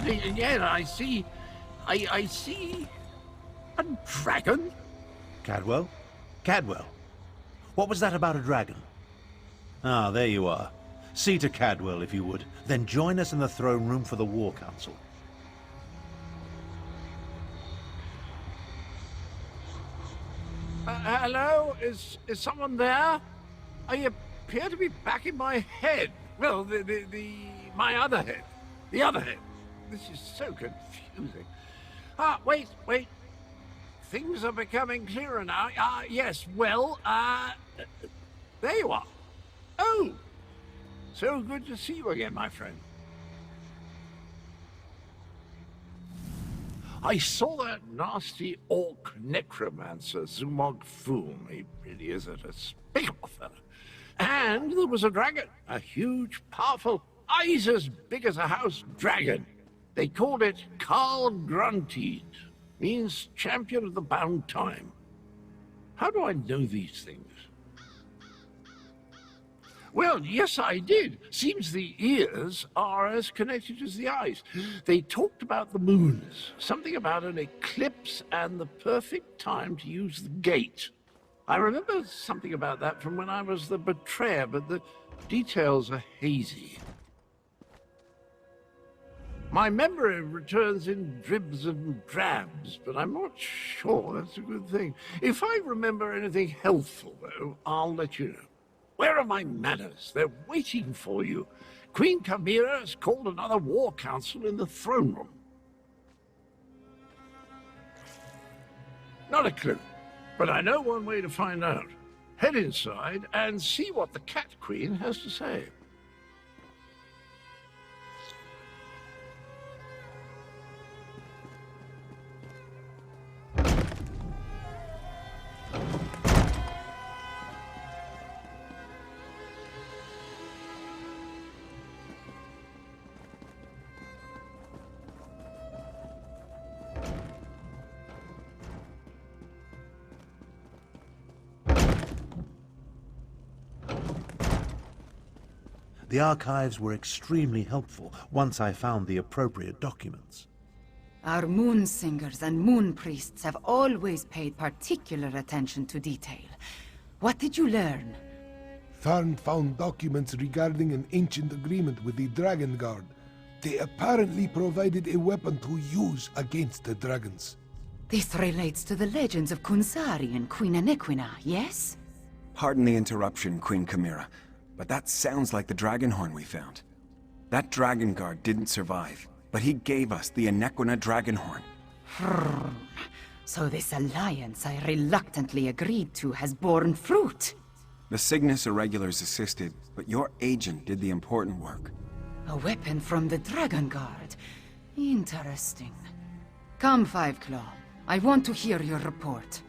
And yet I see a dragon. Cadwell? Cadwell? What was that about a dragon? Ah, there you are. See to Cadwell, if you would. Then join us in the throne room for the War Council. Hello? Is someone there? I appear to be back in my head. Well, my other head. The other head. This is so confusing. Wait. Things are becoming clearer now. Yes, well, there you are. Oh, so good to see you again, my friend. I saw that nasty orc necromancer, Zumog Phoom. He really is a despicable fellow. And there was a dragon, a huge, powerful, eyes as big as a house dragon. They called it Carl Grunted, means champion of the bound time. How do I know these things? Well, yes, I did. Seems the ears are as connected as the eyes. They talked about the moons, something about an eclipse and the perfect time to use the gate. I remember something about that from when I was the betrayer, but the details are hazy. My memory returns in dribs and drabs, but I'm not sure that's a good thing. If I remember anything helpful, though, I'll let you know. Where are my manners? They're waiting for you. Queen Chimera has called another war council in the throne room. Not a clue, but I know one way to find out. Head inside and see what the Cat Queen has to say. The archives were extremely helpful once I found the appropriate documents. Our moon singers and moon priests have always paid particular attention to detail. What did you learn? Tharn found documents regarding an ancient agreement with the Dragon Guard. They apparently provided a weapon to use against the dragons. This relates to the legends of Kunzari and Queen Enequina, yes? Pardon the interruption, Queen Chimera, but that sounds like the dragon horn we found. That dragon guard didn't survive, but he gave us the Enequina dragon horn. So this alliance I reluctantly agreed to has borne fruit. The Cygnus Irregulars assisted, but your agent did the important work. A weapon from the Dragon Guard. Interesting. Come, Five Claw. I want to hear your report.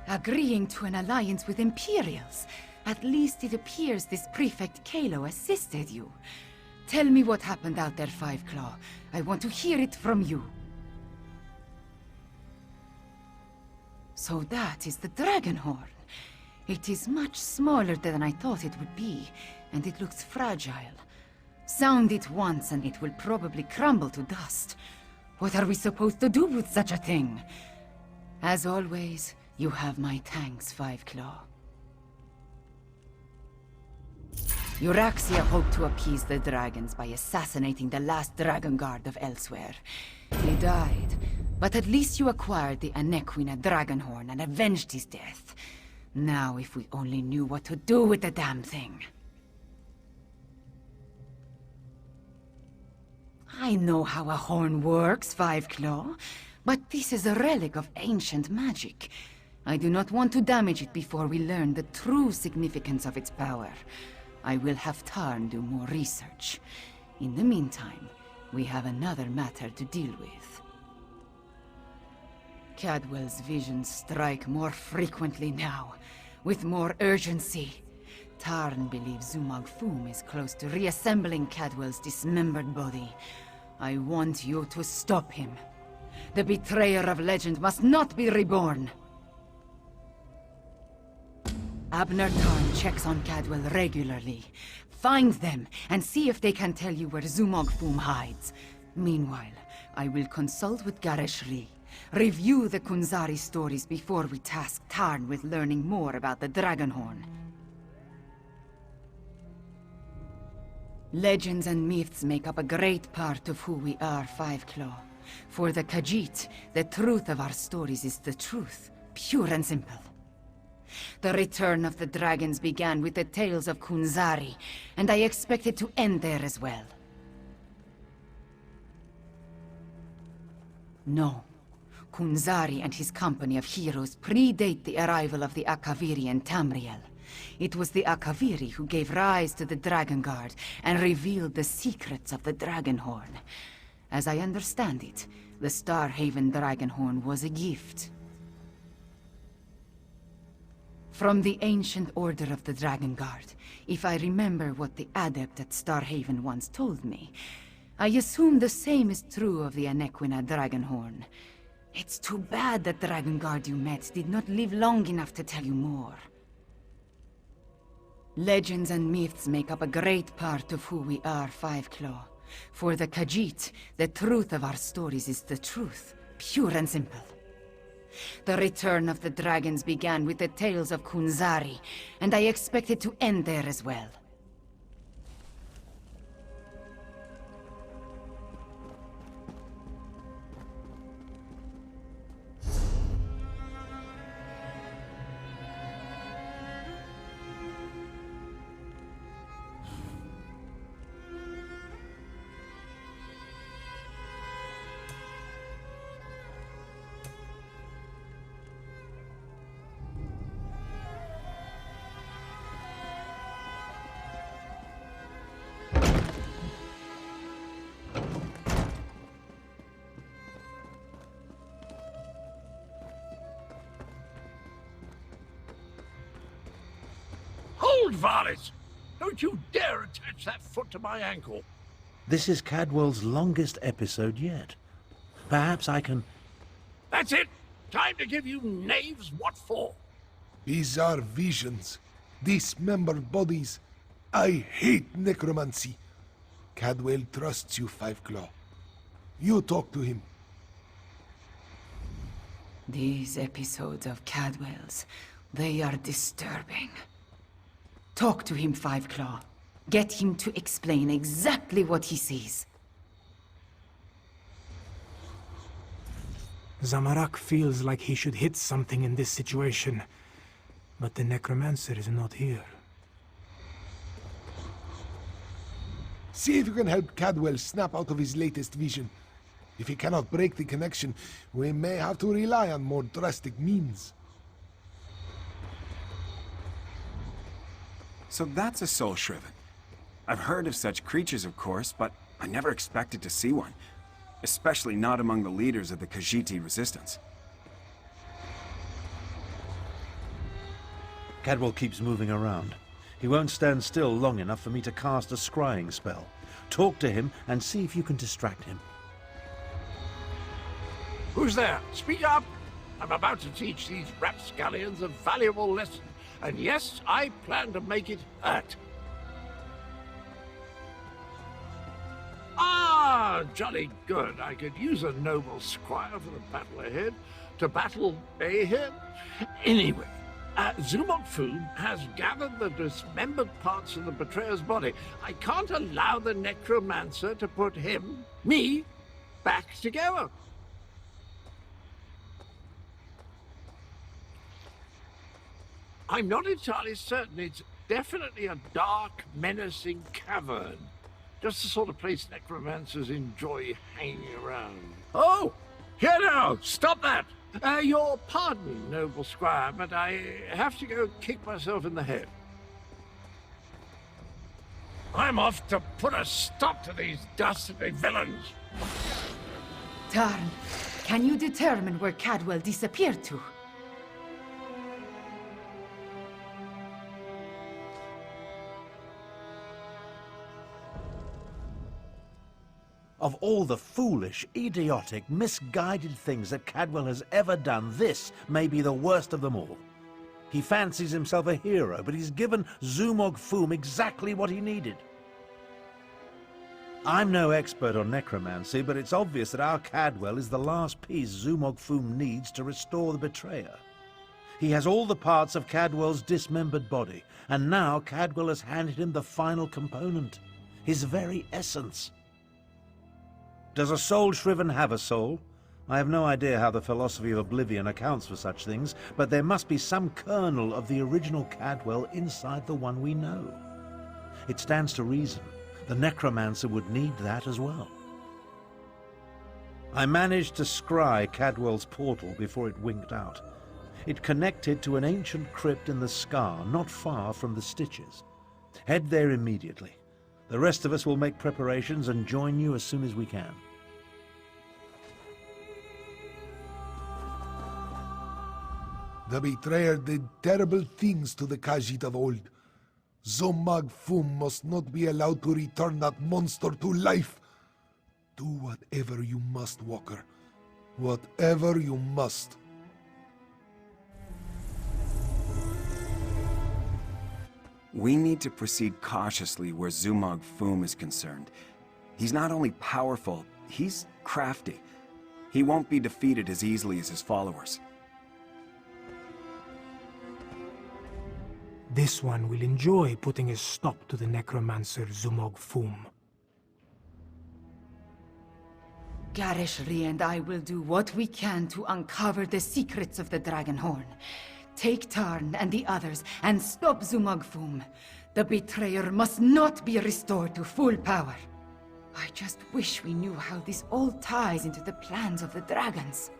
Agreeing to an alliance with Imperials. At least it appears this Prefect Kalo assisted you. Tell me what happened out there, Five Claw. I want to hear it from you. So that is the dragon horn. It is much smaller than I thought it would be, and it looks fragile. Sound it once and it will probably crumble to dust. What are we supposed to do with such a thing? As always, you have my thanks, Five Claw. Euraxia hoped to appease the dragons by assassinating the last dragon guard of Elsweyer. He died, but at least you acquired the Enequina Dragonhorn and avenged his death. Now, if we only knew what to do with the damn thing. I know how a horn works, Five Claw, but this is a relic of ancient magic. I do not want to damage it before we learn the true significance of its power. I will have Tarn do more research. In the meantime, we have another matter to deal with. Cadwell's visions strike more frequently now, with more urgency. Tarn believes Zumog Phoom is close to reassembling Cadwell's dismembered body. I want you to stop him. The betrayer of legend must not be reborn. Abner Tarn checks on Cadwell regularly. Find them and see if they can tell you where Zumog Phoom hides. Meanwhile, I will consult with Gareshri. Review the Kunzari stories before we task Tarn with learning more about the Dragonhorn. Legends and myths make up a great part of who we are, Five Claw. For the Khajiit, the truth of our stories is the truth, pure and simple. The return of the dragons began with the tales of Kunzari, and I expect it to end there as well. No. Kunzari and his company of heroes predate the arrival of the Akaviri and Tamriel. It was the Akaviri who gave rise to the Dragon Guard and revealed the secrets of the Dragonhorn. As I understand it, the Starhaven Dragonhorn was a gift from the ancient order of the Dragon Guard. If I remember what the adept at Starhaven once told me, I assume the same is true of the Anequina Dragonhorn. It's too bad the Dragon Guard you met did not live long enough to tell you more. Legends and myths make up a great part of who we are, Five Claw. For the Khajiit, the truth of our stories is the truth, pure and simple. The return of the dragons began with the tales of Kunzari, and I expect it to end there as well. Hold, varlet! Don't you dare attach that foot to my ankle. This is Cadwell's longest episode yet. Perhaps I can... That's it! Time to give you knaves what for. These are visions. Dismembered bodies. I hate necromancy. Cadwell trusts you, Five Claw. You talk to him. These episodes of Cadwell's, they are disturbing. Talk to him, Five Claw. Get him to explain exactly what he sees. Zamorak feels like he should hit something in this situation, but the necromancer is not here. See if you can help Cadwell snap out of his latest vision. If he cannot break the connection, we may have to rely on more drastic means. So that's a soul shriven. I've heard of such creatures, of course, but I never expected to see one. Especially not among the leaders of the Khajiit resistance. Cadwell keeps moving around. He won't stand still long enough for me to cast a scrying spell. Talk to him and see if you can distract him. Who's there? Speak up! I'm about to teach these rapscallions a valuable lesson. And yes, I plan to make it hurt. Ah, jolly good. I could use a noble squire for the battle ahead. To battle ahead? Anyway, Zumog Phoom has gathered the dismembered parts of the betrayer's body. I can't allow the necromancer to put me, back together. I'm not entirely certain. It's definitely a dark, menacing cavern. Just the sort of place necromancers enjoy hanging around. Oh! Here now! Stop that! Your pardon, noble squire, but I have to go kick myself in the head. I'm off to put a stop to these dastardly villains. Tarn, can you determine where Cadwell disappeared to? Of all the foolish, idiotic, misguided things that Cadwell has ever done, this may be the worst of them all. He fancies himself a hero, but he's given Zumog Phoom exactly what he needed. I'm no expert on necromancy, but it's obvious that our Cadwell is the last piece Zumog Phoom needs to restore the betrayer. He has all the parts of Cadwell's dismembered body, and now Cadwell has handed him the final component, his very essence. Does a soul shriven have a soul? I have no idea how the philosophy of oblivion accounts for such things, but there must be some kernel of the original Cadwell inside the one we know. It stands to reason the necromancer would need that as well. I managed to scry Cadwell's portal before it winked out. It connected to an ancient crypt in the scar, not far from the Stitches. Head there immediately. The rest of us will make preparations and join you as soon as we can. The betrayer did terrible things to the Khajiit of old. Zumog Phoom must not be allowed to return that monster to life. Do whatever you must, Walker. Whatever you must. We need to proceed cautiously where Zumog Phoom is concerned. He's not only powerful, he's crafty. He won't be defeated as easily as his followers. This one will enjoy putting a stop to the necromancer Zumog Phoom. Garishri and I will do what we can to uncover the secrets of the Dragonhorn. Take Tarn and the others and stop Zumog Phoom. The betrayer must not be restored to full power. I just wish we knew how this all ties into the plans of the dragons.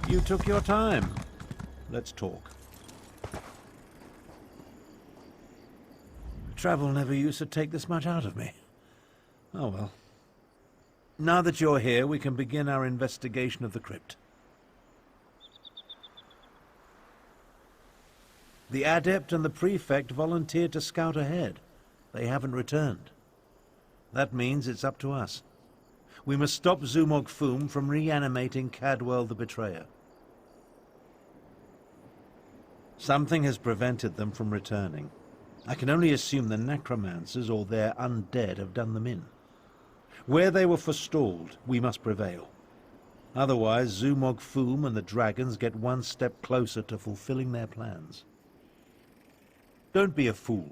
You took your time. Let's talk. Travel never used to take this much out of me. Oh well. Now that you're here, we can begin our investigation of the crypt. The Adept and the Prefect volunteered to scout ahead. They haven't returned. That means it's up to us. We must stop Zumog Phoom from reanimating Cadwell the Betrayer. Something has prevented them from returning. I can only assume the necromancers or their undead have done them in. Where they were forestalled, we must prevail. Otherwise, Zumog Phoom and the dragons get one step closer to fulfilling their plans. Don't be a fool.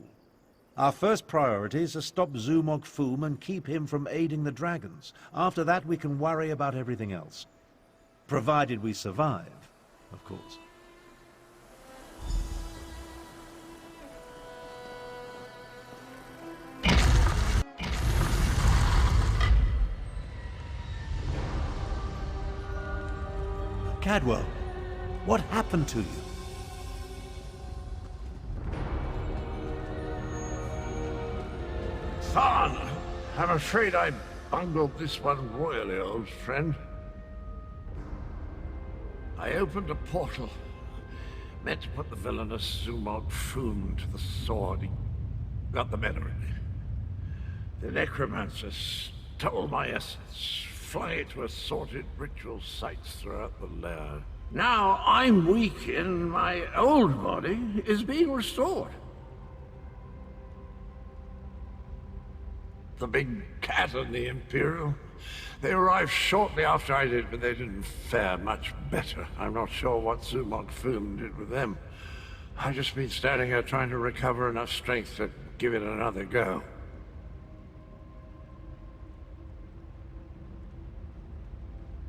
Our first priority is to stop Zumog Phoom and keep him from aiding the dragons. After that, we can worry about everything else. Provided we survive, of course. Cadwell, what happened to you? Tharn, I'm afraid I bungled this one royally, old friend. I opened a portal, meant to put the villainous Zumog Phoom to the sword. He got the better of me. The necromancer stole my essence, flung it to assorted ritual sites throughout the lair. Now I'm weak and my old body is being restored. The big cat and the Imperial, they arrived shortly after I did, but they didn't fare much better. I'm not sure what Zumog Phoom did with them. I've just been standing here trying to recover enough strength to give it another go.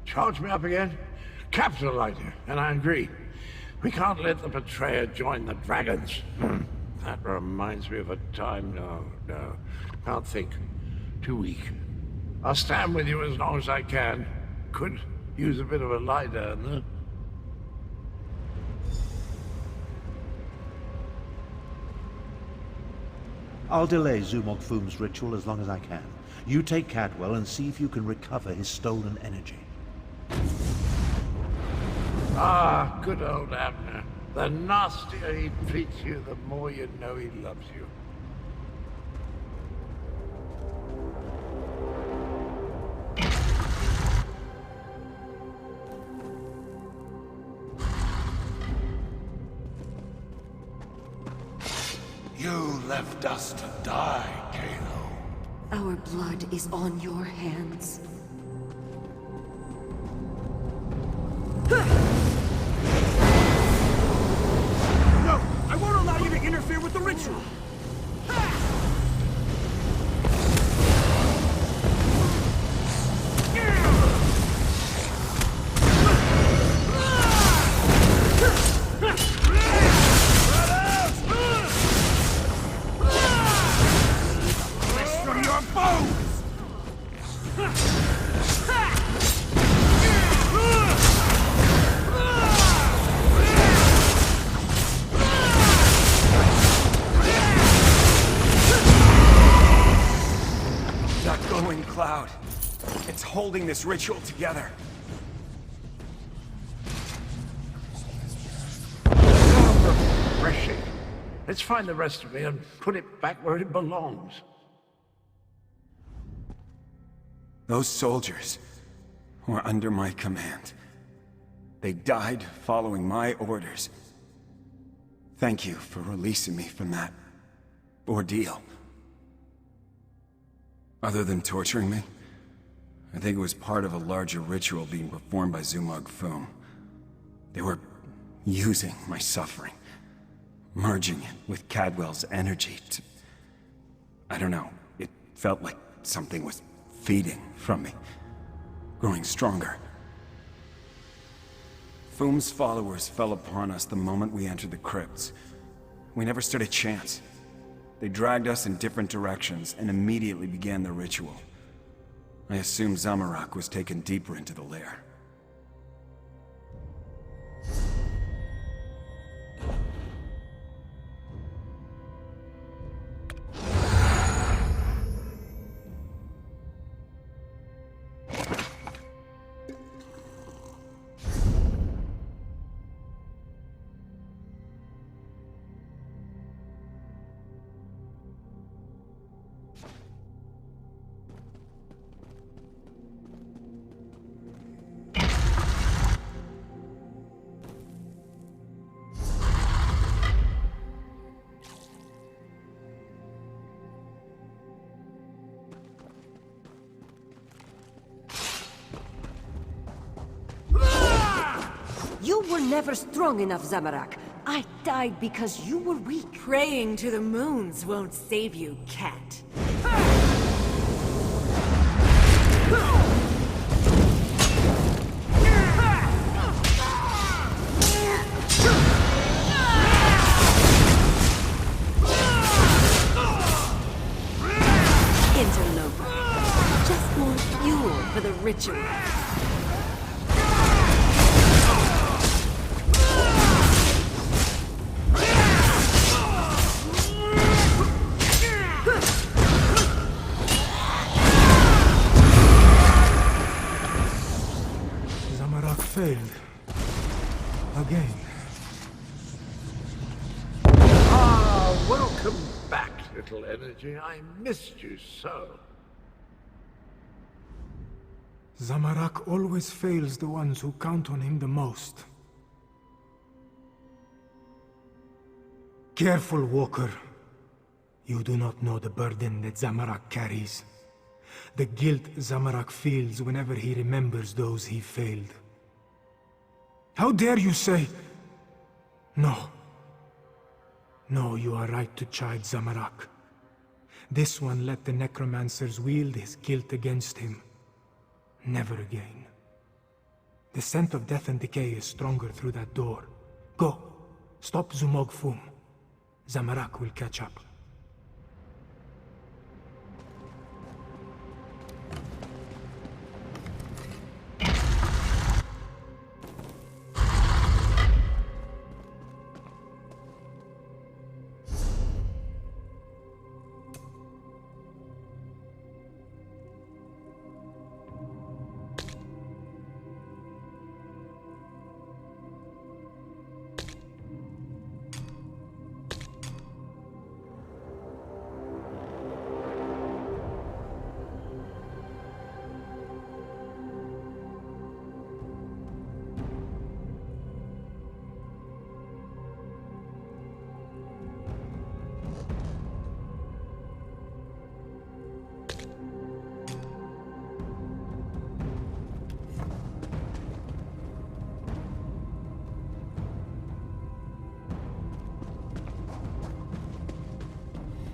Charge me up again? Capital idea, and I agree. We can't let the betrayer join the dragons. That reminds me of a time. No. Can't think. Too weak. I'll stand with you as long as I can. Could use a bit of a lie down, though. I'll delay Zumog Phoom's ritual as long as I can. You take Cadwell and see if you can recover his stolen energy. Ah, good old Abner. The nastier he treats you, the more you know he loves you. You left us to die, Kalo. Our blood is on your hands. No! I won't allow you to interfere with the ritual! Cloud. It's holding this ritual together. Refreshing. Let's find the rest of me and put it back where it belongs. Those soldiers were under my command. They died following my orders. Thank you for releasing me from that ordeal. Other than torturing me, I think it was part of a larger ritual being performed by Zumog Phoom. They were using my suffering, merging it with Cadwell's energy to... I don't know, it felt like something was feeding from me, growing stronger. Phoom's followers fell upon us the moment we entered the crypts. We never stood a chance. They dragged us in different directions and immediately began the ritual. I assume Zamorak was taken deeper into the lair. You were never strong enough, Zamorak. I died because you were weak. Praying to the moons won't save you, cat. Interloper. Just more fuel for the ritual. Failed. Again. Ah, welcome back, little energy. I missed you so. Zamorak always fails the ones who count on him the most. Careful, Walker. You do not know the burden that Zamorak carries. The guilt Zamorak feels whenever he remembers those he failed. How dare you say... No. No, you are right to chide Zamorak. This one let the necromancers wield his guilt against him. Never again. The scent of death and decay is stronger through that door. Go. Stop Zumog Phoom. Zamorak will catch up.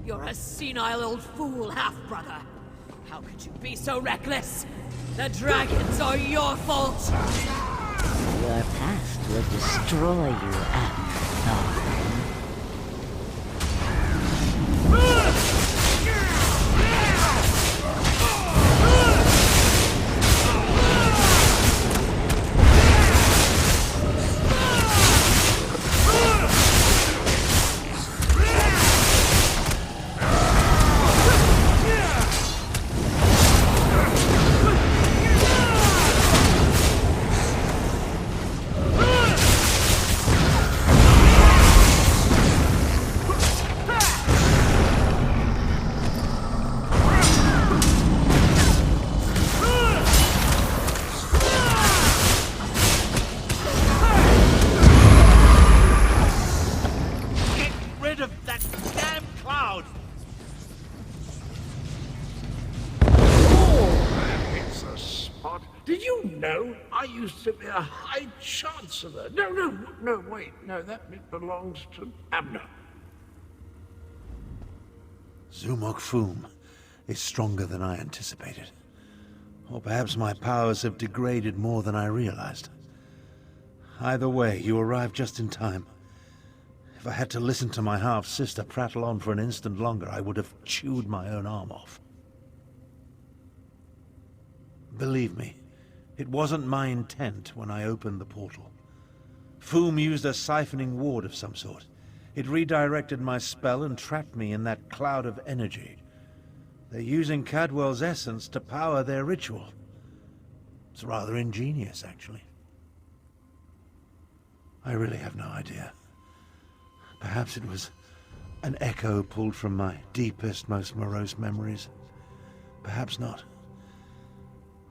You're a senile old fool, half-brother. How could you be so reckless? The dragons are your fault! Your past will destroy you, Abner. Did you know I used to be a High Chancellor? No, wait. No, that bit belongs to Abner. Zumog Phoom is stronger than I anticipated. Or perhaps my powers have degraded more than I realized. Either way, you arrived just in time. If I had to listen to my half-sister prattle on for an instant longer, I would have chewed my own arm off. Believe me, it wasn't my intent when I opened the portal. Phoom used a siphoning ward of some sort. It redirected my spell and trapped me in that cloud of energy. They're using Cadwell's essence to power their ritual. It's rather ingenious, actually. I really have no idea. Perhaps it was an echo pulled from my deepest, most morose memories. Perhaps not.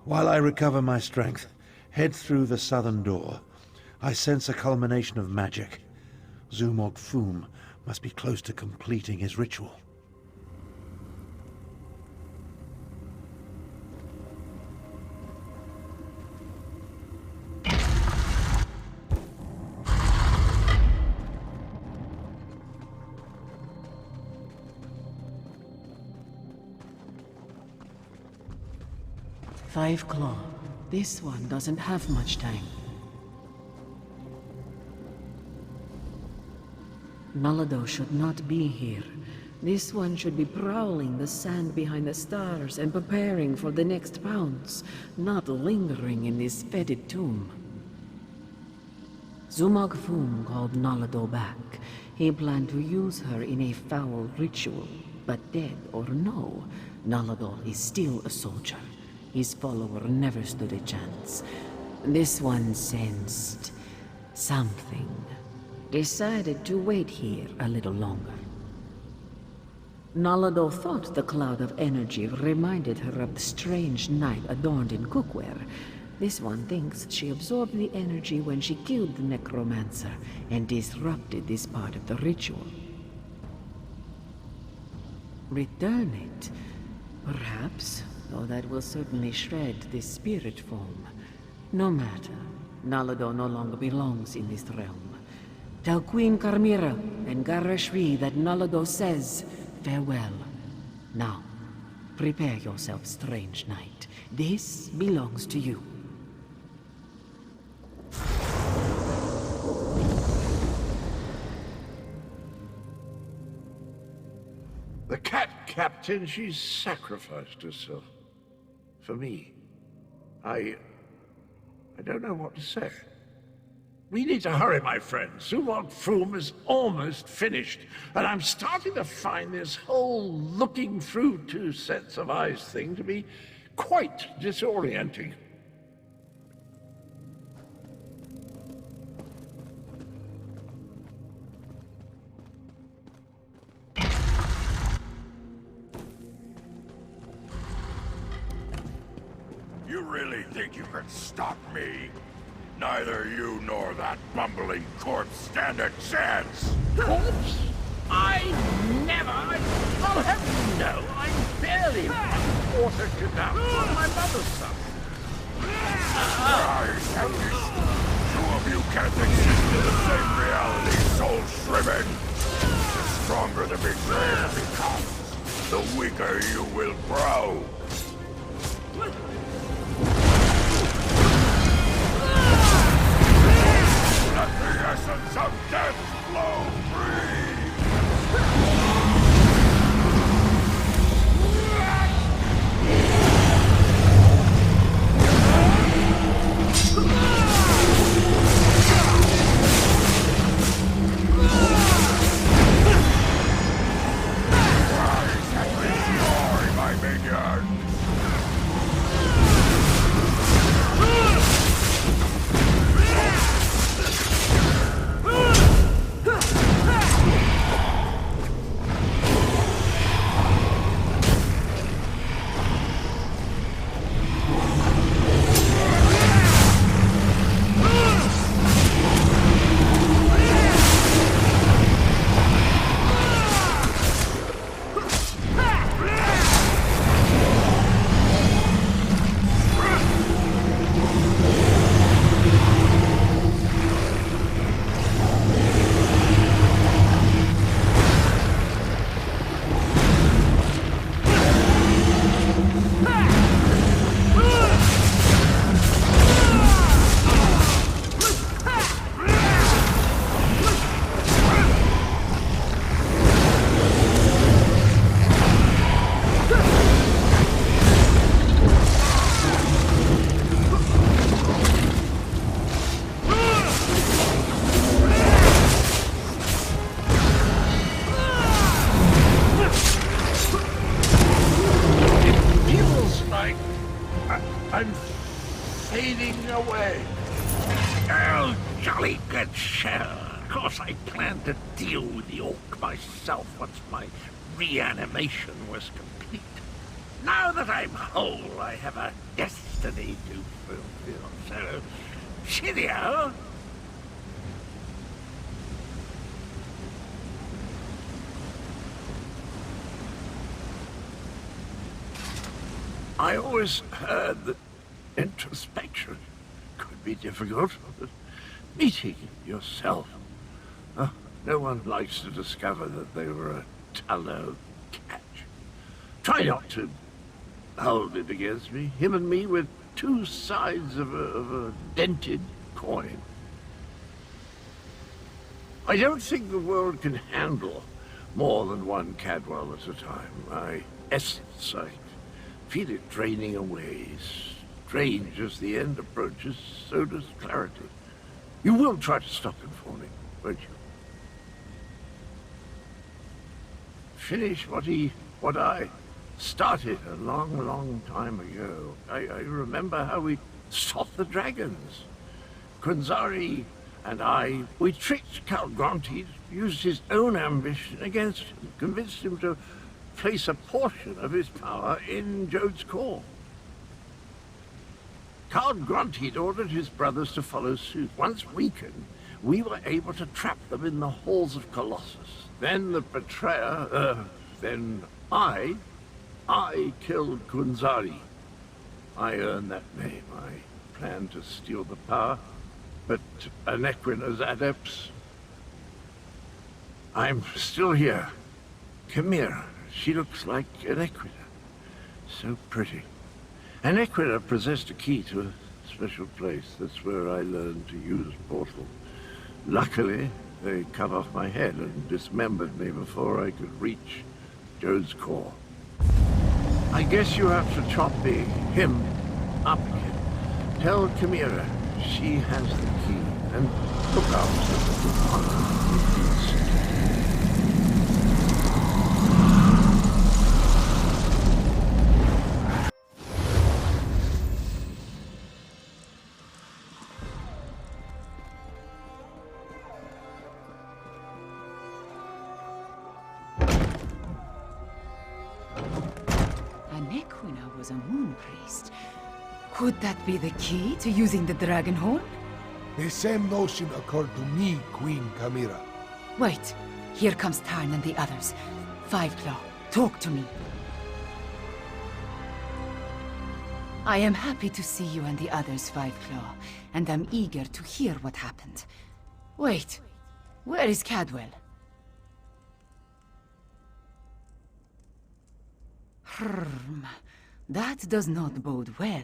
While I recover my strength, head through the southern door, I sense a culmination of magic. Zumog Phoom must be close to completing his ritual. Five Claw. This one doesn't have much time. Nalado should not be here. This one should be prowling the sand behind the stars and preparing for the next pounce, not lingering in this fetid tomb. Zumog Phoom called Nalado back. He planned to use her in a foul ritual, but dead or no, Nalado is still a soldier. His follower never stood a chance. This one sensed something. Decided to wait here a little longer. Nalado thought the cloud of energy reminded her of the strange knight adorned in cookware. This one thinks she absorbed the energy when she killed the necromancer and disrupted this part of the ritual. Return it, perhaps. Though that will certainly shred this spirit form. No matter. Nalado no longer belongs in this realm. Tell Queen Carmira and Garashri that Nalado says farewell. Now, prepare yourself, strange knight. This belongs to you. The cat captain, she's sacrificed herself. For me. I don't know what to say. We need to hurry, my friends. Zumog Phoom is almost finished, and I'm starting to find this whole looking through two sets of eyes thing to be quite disorienting. You really think you can stop me? Neither you nor that bumbling corpse stand a chance! Corpse? I never! I'll have you know, I'm barely water to down on my mother's son. Christ, at least two of you can't exist in the same reality, soul shriven! stronger the betrayer becomes, the weaker you will grow. Let the essence of death flow free! Rise and destroy my minions! I'm fading away. Oh, jolly good shell. Of course I planned to deal with the orc myself once my reanimation was complete. Now that I'm whole, I have a destiny to fulfill. So, cheerio. I always heard that introspection could be difficult, but meeting yourself. No one likes to discover that they were a tallow catch. Try not to hold it against me. Him and me were two sides of a dented coin. I don't think the world can handle more than one Cadwell at a time. My essence, I feel it draining away. Strange as the end approaches, so does clarity. You will try to stop him for me, won't you? Finish what I started a long, long time ago. I remember how we stopped the dragons. Kunzari and we tricked Count Gronti, used his own ambition against him, convinced him to place a portion of his power in Jode's core. Count Gronti ordered his brothers to follow suit. Once weakened, we were able to trap them in the halls of Colossus. Then the betrayer, then I killed Kunzari. I earned that name. I planned to steal the power, but Anequina's adepts... I'm still here. Chimera. She looks like Anequina. So pretty. Anequina possessed a key to a special place. That's where I learned to use portal. Luckily, they cut off my head and dismembered me before I could reach Jode's core. I guess you have to chop him up again. Tell Chimera she has the key, and look out for the Anequina was a moon priest. Could that be the key to using the dragon horn? The same notion occurred to me, Queen Chimera. Wait, here comes Tarn and the others. Fiveclaw, talk to me. I am happy to see you and the others, Fiveclaw, and I'm eager to hear what happened. Wait, where is Cadwell? That does not bode well.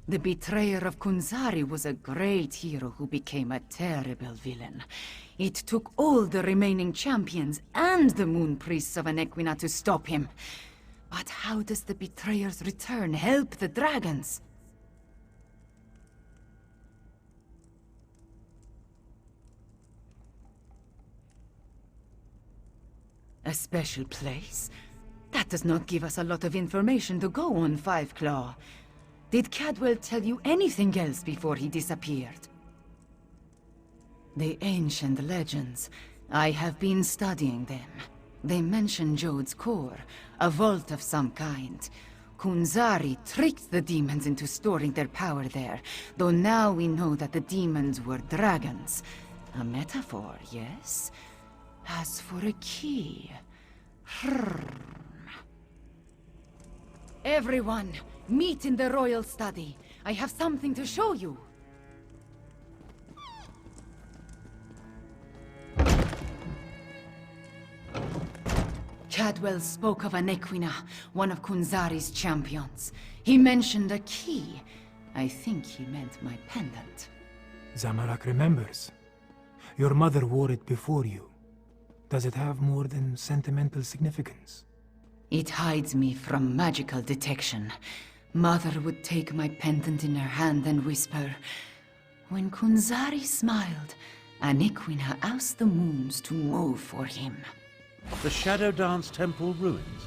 The betrayer of Kunzari was a great hero who became a terrible villain. It took all the remaining champions and the moon priests of Anequina to stop him. But how does the betrayer's return help the dragons? A special place? That does not give us a lot of information to go on, Five Claw. Did Cadwell tell you anything else before he disappeared? The ancient legends. I have been studying them. They mention Jode's core, a vault of some kind. Kunzari tricked the demons into storing their power there, though now we know that the demons were dragons. A metaphor, yes? As for a key... Everyone, meet in the royal study. I have something to show you. Cadwell spoke of Anequina, one of Kunzari's champions. He mentioned a key. I think he meant my pendant. Zamarak remembers. Your mother wore it before you. Does it have more than sentimental significance? It hides me from magical detection. Mother would take my pendant in her hand and whisper, "When Kunzari smiled, Anequina asked the moons to move for him." The Shadow Dance Temple ruins?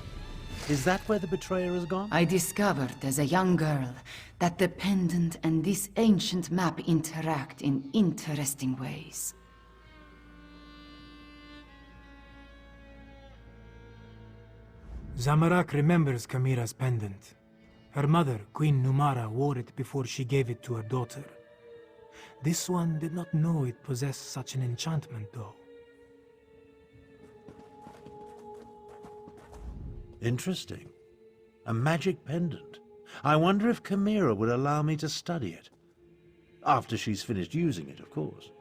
Is that where the betrayer has gone? I discovered as a young girl that the pendant and this ancient map interact in interesting ways. Zamarak remembers Kamira's pendant. Her mother, Queen Numara, wore it before she gave it to her daughter. This one did not know it possessed such an enchantment, though. Interesting. A magic pendant. I wonder if Kamira would allow me to study it. After she's finished using it, of course.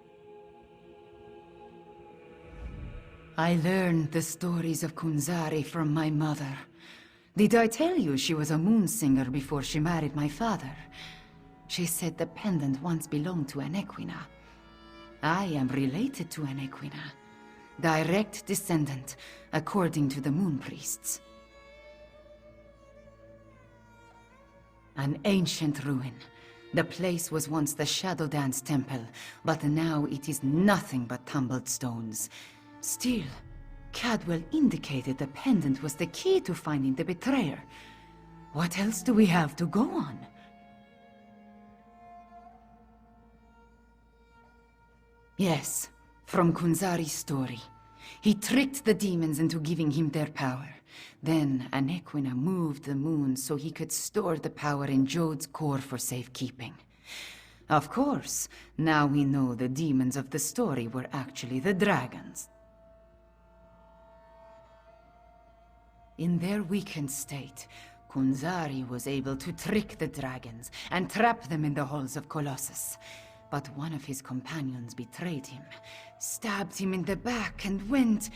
I learned the stories of Kunzari from my mother. Did I tell you she was a moon singer before she married my father? She said the pendant once belonged to Anequina. I am related to Anequina. Direct descendant, according to the moon priests. An ancient ruin. The place was once the Shadow Dance Temple, but now it is nothing but tumbled stones. Still, Cadwell indicated the pendant was the key to finding the betrayer. What else do we have to go on? Yes, from Kunzari's story. He tricked the demons into giving him their power. Then Anequina moved the moon so he could store the power in Jode's core for safekeeping. Of course, now we know the demons of the story were actually the dragons. In their weakened state, Kunzari was able to trick the dragons and trap them in the halls of Colossus. But one of his companions betrayed him, stabbed him in the back, and went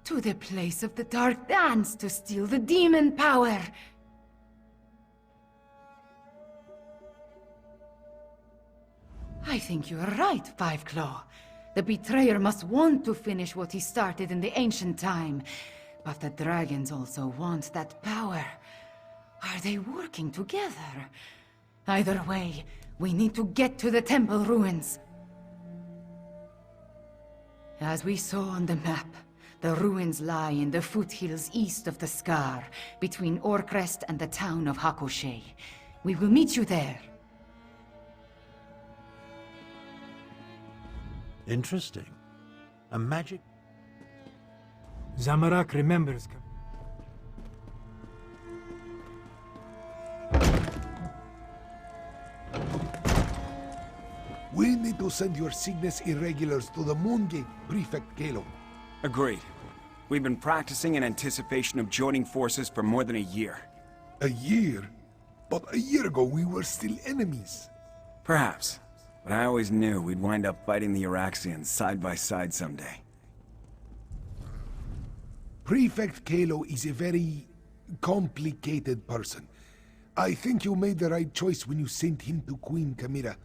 to the place of the Dark Dance to steal the demon power. I think you are right, Five Claw. The betrayer must want to finish what he started in the ancient time. But the dragons also want that power. Are they working together? Either way, we need to get to the temple ruins. As we saw on the map, the ruins lie in the foothills east of the Scar, between Orcrest and the town of Hakoshe. We will meet you there. Interesting. A magic... Zamarak remembers... We need to send your Cygnus Irregulars to the Moongate, Prefect Kalo. Agreed. We've been practicing in anticipation of joining forces for more than a year. A year? But a year ago we were still enemies. Perhaps. But I always knew we'd wind up fighting the Euraxians side by side someday. Prefect Kalo is a very complicated person. I think you made the right choice when you sent him to Queen Chimera.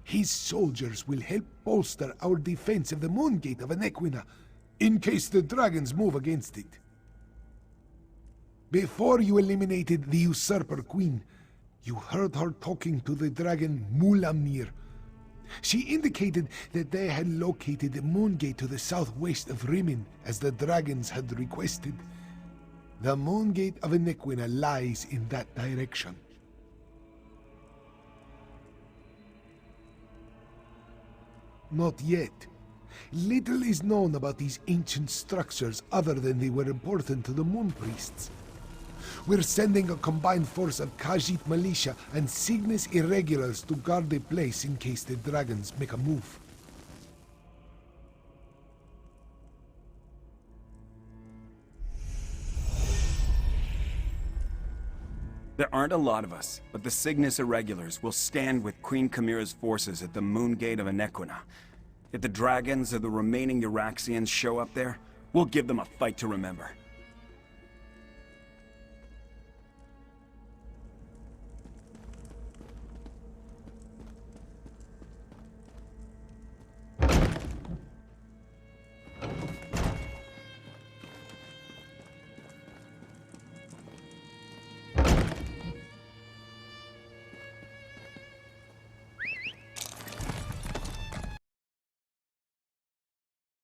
His soldiers will help bolster our defense of the Moon Gate of Anequina, in case the dragons move against it. Before you eliminated the Usurper Queen, you heard her talking to the dragon Mulamnir. She indicated that they had located the Moon Gate to the southwest of Rimin, as the dragons had requested. The Moon Gate of Anequina lies in that direction. Not yet. Little is known about these ancient structures other than they were important to the Moon Priests. We're sending a combined force of Khajiit militia and Cygnus irregulars to guard the place in case the dragons make a move. There aren't a lot of us, but the Cygnus irregulars will stand with Queen Chimera's forces at the Moon Gate of Anequina. If the dragons or the remaining Euraxians show up there, we'll give them a fight to remember.